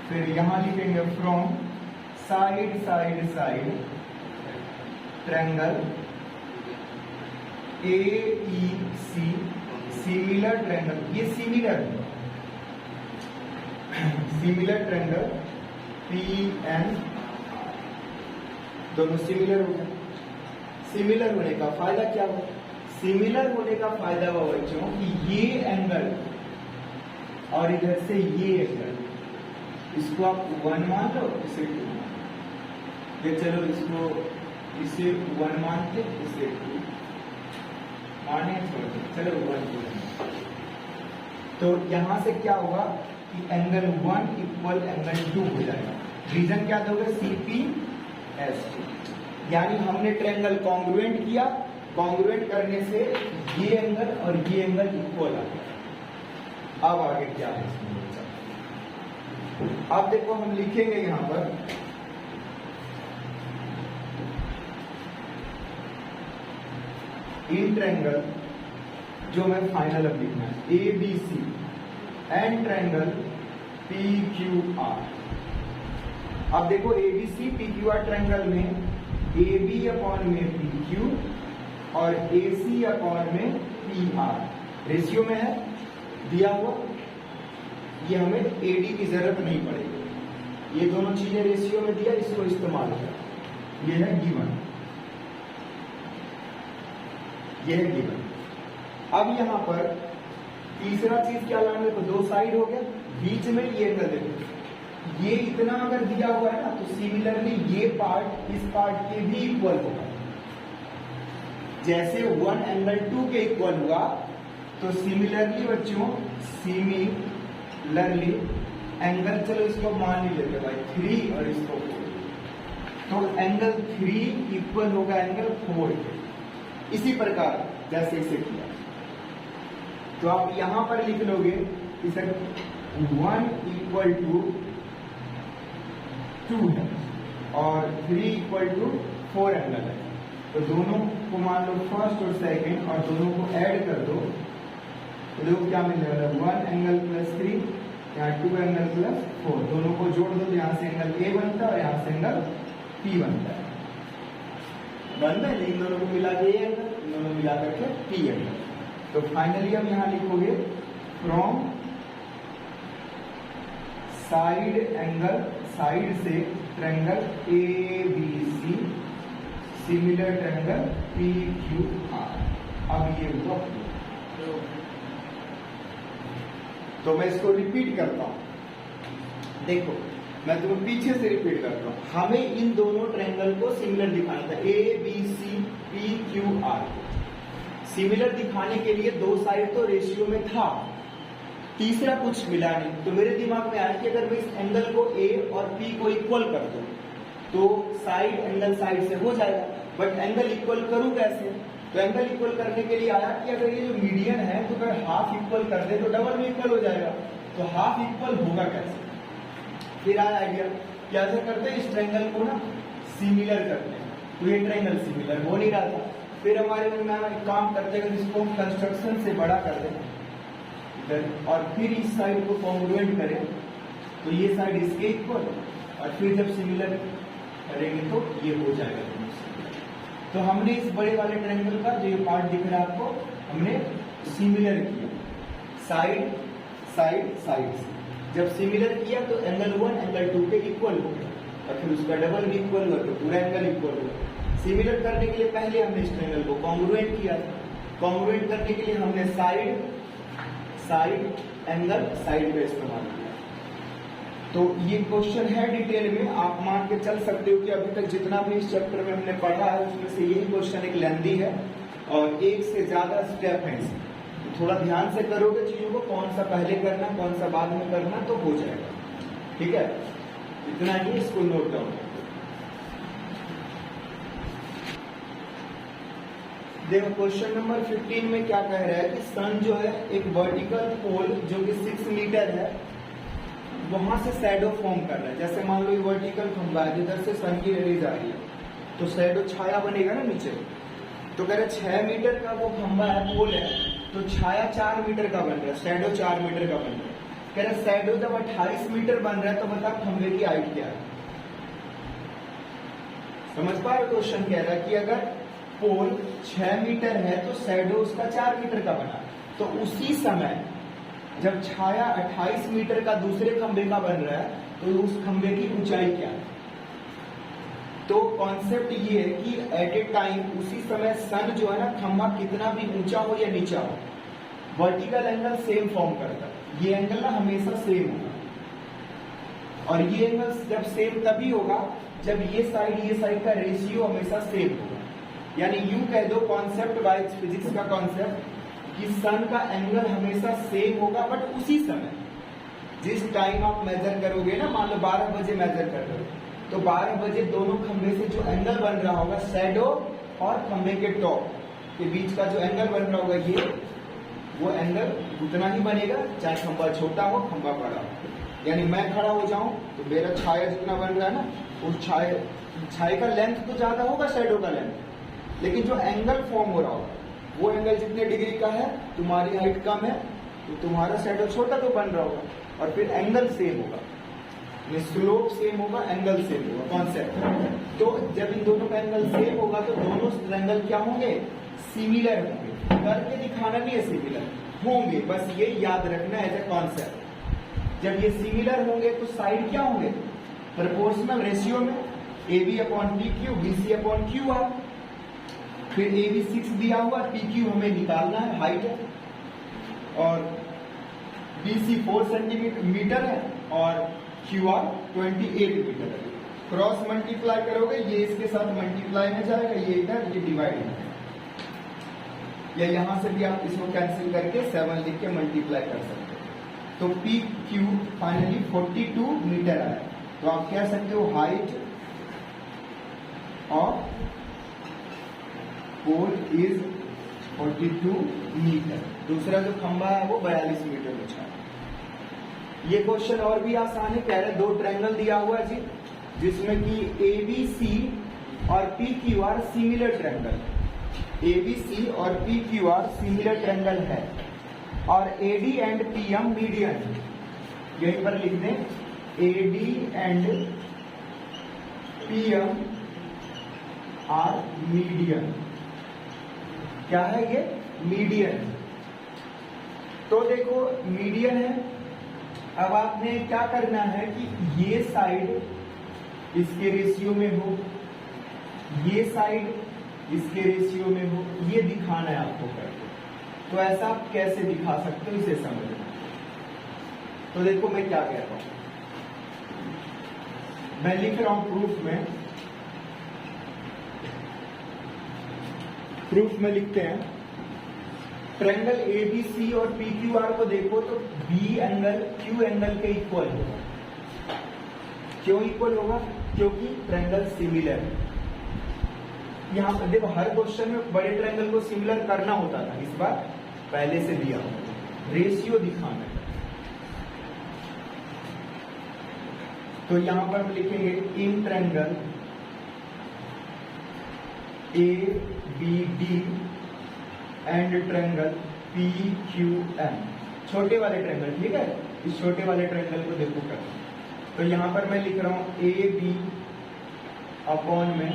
[SPEAKER 1] फिर यहां लिखेंगे from side triangle AEC similar triangle, ये सिमिलर ट्रायंगल PN, दोनों सिमिलर हो गए। सिमिलर होने का फायदा क्या हुआ, सिमिलर होने का फायदा हुआ बच्चों कि ये एंगल और इधर से ये एंगल, इसको आप 1 मान लो, इसे 2 मान लो, ये चलो इसको इसे 1 मानते, इसे 2 माने, चलो 1 2। तो यहां से क्या होगा कि एंगल 1 इक्वल एंगल 2 हो जाएगा। रीजन क्या दोगे, CPST, यानी हमने ट्रायंगल कॉन्ग्रुएंट किया, कॉन्ग्रुएंट करने से ये एंगल और ये एंगल इक्वल आ गया। अब आगे क्या है इसमें, अब देखो हम लिखेंगे यहां पर इन ट्रायंगल जो हमें फाइनल अब लिखना है ABC एंड ट्रायंगल PQR। अब देखो ABC PQR ट्रायंगल में AB अपॉन में PQ और AC अपॉन में PR रेशियो में है दिया हुआ। ये हमें AD की जरूरत नहीं पड़ेगी, ये दोनों चीजें रेशियो में दिया, इसको इस्तेमाल किया। ये है गिवन, ये है गिवन। अब यहां पर तीसरा चीज क्या लाना है, तो दो साइड हो गया, बीच में ये एंगल देखो, ये इतना अगर दिया हुआ है ना तो सिमिलरली ये पार्ट इस पार्ट के भी इक्वल होगा। जैसे 1 एंगल 2 के इक्वल हुआ तो सिमिलरली बच्चों सिमिलरली एंगल, चलो इसको मान ही लेते भाई 3 और इसको 4, तो एंगल 3 इक्वल होगा एंगल 4 के। इसी प्रकार जैसे इसे किया तो आप यहां पर लिख लोगे कि सर 1 इक्वल टू 2 है और 3 इक्वल टू 4 एंगल है, तो दोनों को मान लो फर्स्ट और सेकंड और दोनों को ऐड कर दो तो देखो क्या मिल जाएगा, 1 एंगल प्लस 3 यहाँ 2 एंगल प्लस 4, दोनों को जोड़ दो तो यहाँ से एंगल A बनता है और यहाँ से एंगल P बनता है। इन दोनों को मिला के A एंगल, इन दोनों मिला करके P एंगल। तो फाइनली हम यहाँ लिखोगे फ्रॉम साइड एंगल, साइड से triangle ABC similar triangle PQR। अब ये हुआ, तो मैं इसको रिपीट करता हूं। देखो मैं तुम्हें पीछे से रिपीट करता हूं। हमें इन दोनों ट्रायंगल को सिमिलर दिखाना था, ABC PQR को सिमिलर दिखाने के लिए दो साइड तो रेशियो में था, तीसरा कुछ मिला नहीं। तो मेरे दिमाग में आया कि अगर मैं इस एंगल को A और P को इक्वल कर दूं तो साइड एंगल साइड से हो जाएगा, बट एंगल इक्वल करूं कैसे? तो एंगल इक्वल करने के लिए आया कि अगर ये जो मीडियन है तो अगर हाफ इक्वल कर दे तो डबल में इक्वल हो जाएगा, तो हाफ इक्वल होगा कैसे? फिर आया आइडिया क्या ऐसा करते हैं, इस ट्रायंगल को ना सिमिलर करते हैं, तो ये ट्रायंगल सिमिलर हो नहीं रहा था। फिर हमारे मन में एक काम करते हैं, इसको कंस्ट्रक्शन से बड़ा कर दें और फिर इस साइड को कॉन्ग्रुएंट करें तो ये साइड इसके इक्वल, और फिर जब सिमिलर करेंगे तो ये हो जाएगा। तो हमने इस बड़े वाले ट्रायंगल का जो ये पार्ट दिख रहा है आपको, हमने सिमिलर किया साइड साइड साइड से। जब सिमिलर किया तो एंगल 1 एंगल 2 के इक्वल हो गया और फिर उसका डबल भी इक्वल हुआ तो पूरा एंगल इक्वल हुआ। सिमिलर करने के लिए पहले हमने इस ट्रायंगल को कॉन्ग्रुएंट किया था, कॉन्ग्रुएंट करने के लिए हमने साइड साइड एंगल साइड का इस्तेमाल किया। तो ये क्वेश्चन है डिटेल में, आप मान के चल सकते हो कि अभी तक जितना भी इस चैप्टर में हमने पढ़ा है उसमें से यही क्वेश्चन एक लेंथी है और एक से ज्यादा स्टेप है। तो थोड़ा ध्यान से करोगे चीजों को, कौन सा पहले करना कौन सा बाद में करना, तो हो जाएगा। ठीक है, इतना ही, इसको नोट डाउन। देखो क्वेश्चन नंबर 15 में क्या कह रहा है कि सन जो है एक वर्टिकल पोल जो कि 6 मीटर है वहां से शैडो फॉर्म कर रहा है। जैसे मान लो ये वर्टिकल खंभा है, इधर से सन की रेज आ रही है तो शैडो छाया बनेगा ना नीचे। तो कह रहे 6 मीटर का वो खंभा है, पोल है, तो छाया 4 मीटर का बन रहा है, शैडो 4 मीटर का बन रहा है। कह रहे शैडो जब 28 मीटर बन रहा है तो बता खंभे की हाइट क्या है। समझ पा रहे? क्वेश्चन कह रहा है कि अगर पोल 6 मीटर है तो शैडो उसका 4 मीटर का बना, तो उसी समय जब छाया 28 मीटर का दूसरे खंभे का बन रहा है तो उस खंभे की ऊंचाई क्या है। तो कॉन्सेप्ट ये है कि एट ए टाइम उसी समय सन जो है ना, खंभा कितना भी ऊंचा हो या नीचा हो, वर्टिकल एंगल सेम फॉर्म करता है। ये एंगल ना हमेशा सेम होगा और ये एंगल जब सेम तभी होगा जब ये साइड का रेशियो हमेशा सेम होगा। यानी यूं कह दो कॉन्सेप्ट वाइज फिजिक्स का कॉन्सेप्ट कि सन का एंगल हमेशा सेम होगा, बट उसी समय जिस टाइम आप मेजर करोगे ना, मान लो 12 बजे मेजर कर रहे हो तो 12 बजे दोनों खंभे से जो एंगल बन रहा होगा शैडो और खंभे के टॉप के बीच का जो एंगल बन रहा होगा, ये वो एंगल उतना ही बनेगा चाहे खंभा छोटा हो खंभा बड़ा हो। यानी मैं खड़ा हो जाऊं तो मेरा छाया जितना बन रहा है ना, उस छाया का लेंथ तो ज्यादा होगा शैडो का लेंथ, लेकिन जो एंगल फॉर्म हो रहा होगा वो एंगल जितने डिग्री का है, तुम्हारी हाइट कम है तो तुम्हारा शैडो छोटा तो बन रहा होगा, और फिर एंगल सेम होगा, स्लोप सेम होगा, एंगल सेम होगा, कॉन्सेप्ट। तो जब इन दोनों का एंगल सेम होगा तो दोनों एंगल क्या होंगे, सिमिलर होंगे। करके दिखाना नहीं है, सिमिलर होंगे, बस ये याद रखना एज ए कॉन्सेप्ट। जब ये सिमिलर होंगे तो साइड क्या होंगे, प्रोपोर्शनल रेशियो में, AB upon PQ, BC upon QR। फिर AB 6 दिया हुआ, PQ हमें निकालना है, हाइट है, और BC 4 सेंटीमीटर है और QR 28 मीटर है। क्रॉस मल्टीप्लाई करोगे, ये इसके साथ मल्टीप्लाई में जाएगा, ये इधर, ये डिवाइड है, या यहां से भी आप इसको कैंसिल करके 7 लिख के मल्टीप्लाई कर सकते हो। तो PQ फाइनली 42 मीटर आया। तो आप कह सकते हो height of pole is 42 metre. दूसरा जो खंबा है वो 42 मीटर ऊंचा है। ये क्वेश्चन और भी आसान है, कह रहे 2 ट्रायंगल दिया हुआ है जी, जिसमें कि ABC और PQR सिमिलर ट्रायंगल, ABC और PQR सिमिलर ट्रायंगल है, और AD एंड PM मीडियन। यहीं पर लिख दें AD and PM are median. क्या है ये, मीडियन। तो देखो मीडियन है। अब आपने क्या करना है कि ये साइड इसके रेशियो में हो, ये साइड इसके रेशियो में हो, ये दिखाना है आपको करके। तो ऐसा आप कैसे दिखा सकते हो, इसे समझना। तो देखो मैं क्या कह रहा हूं, मैं लिख रहा हूं प्रूफ में, प्रूफ में लिखते हैं ट्रायंगल ABC और PQR को देखो तो B एंगल Q एंगल के इक्वल होगा। क्यों इक्वल होगा, क्योंकि ट्रायंगल सिमिलर है। यहां पर देखो हर क्वेश्चन में बड़े ट्रायंगल को सिमिलर करना होता था, इस बार पहले से दिया होगा, रेशियो दिखाना है। तो यहां पर हम लिखेंगे in triangle ABD and triangle PQM, छोटे वाले ट्रायंगल, ठीक है। इस छोटे वाले ट्रायंगल को देखो कर, तो यहां पर मैं लिख रहा हूं AB अपॉन में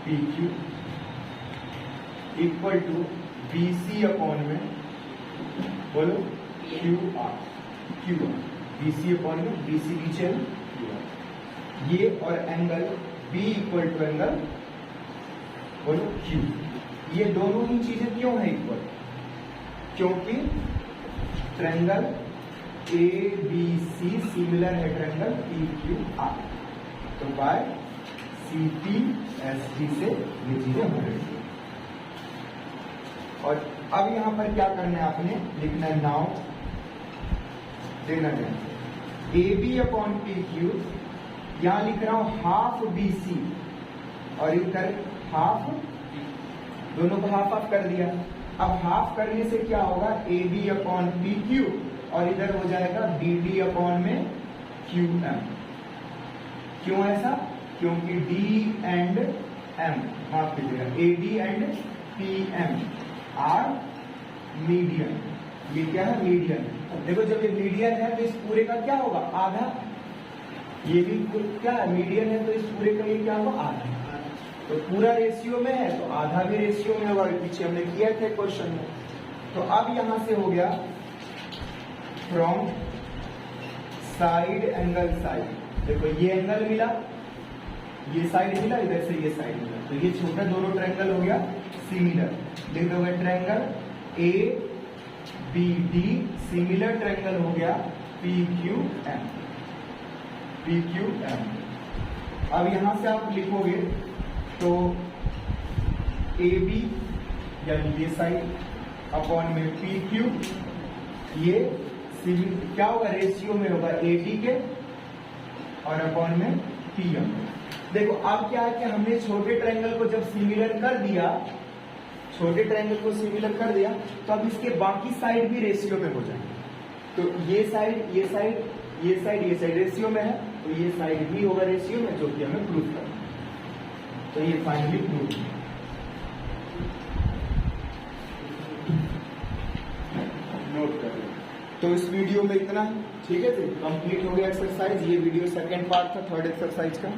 [SPEAKER 1] PQ equal to BC upon में, बोलो QR, BC अपॉन में, BC नीचे है, QR। ये और angle B equal to angle, बोलो Q। ये दोनों ही चीजें क्यों है इक्वल, क्योंकि ट्रायंगल ABC सिमिलर है ट्रायंगल PQR। तो बाय CPSD से ये चीजें हो रही है। और अब यहां पर क्या करना है, आपने लिखना है नाउ, देना है AB अपॉन PQ, यहां लिख रहा हूं हाफ BC और इधर हाफ, दोनों को हाफ हाफ कर दिया। अब हाफ करने से क्या होगा, AB अपॉन PQ और इधर हो जाएगा BD अपॉन में QM। क्यों ऐसा, क्योंकि D एंड M, माफ कीजिएगा, AD and PM are median. ये क्या है, मीडियन। देखो जब ये मीडियन है तो इस पूरे का क्या होगा, आधा। ये भी क्या है, मीडियन है, तो इस पूरे का ये क्या होगा, आधा। तो पूरा रेशियो में है तो आधा भी रेशियो में होगा, पीछे हमने किया थे क्वेश्चन में। तो अब यहां से हो गया फ्रॉम साइड एंगल साइड, देखो ये एंगल मिला, ये साइड मिला, इधर से ये साइड मिला, तो ये छोटा दोनों ट्रायंगल हो गया सिमिलर। लिख दोगे ट्रायंगल ABD सिमिलर ट्रायंगल हो गया PQM। अब यहां से आप लिखोगे तो AB यानी ये साइड अपॉन में PQ, ये क्या होगा, रेशियो में होगा AD के और अपॉन में PM। देखो अब क्या है कि हमने छोटे ट्रायंगल को जब सिमिलर कर दिया, छोटे ट्रायंगल को सिमिलर कर दिया, तो अब इसके बाकी साइड भी रेशियो में हो जाएंगे। तो ये साइड, ये साइड, ये साइड, ये साइड रेशियो में है, तो ये साइड भी होगा रेशियो में, जो कि हमें प्रूव करना है। तो ये फाइनली प्रूव है। नोट कर लो। तो इस वीडियो में इतना, ठीक है जी, कंप्लीट हो गया एक्सरसाइज। ये वीडियो सेकंड पार्ट था थर्ड एक्सरसाइज का।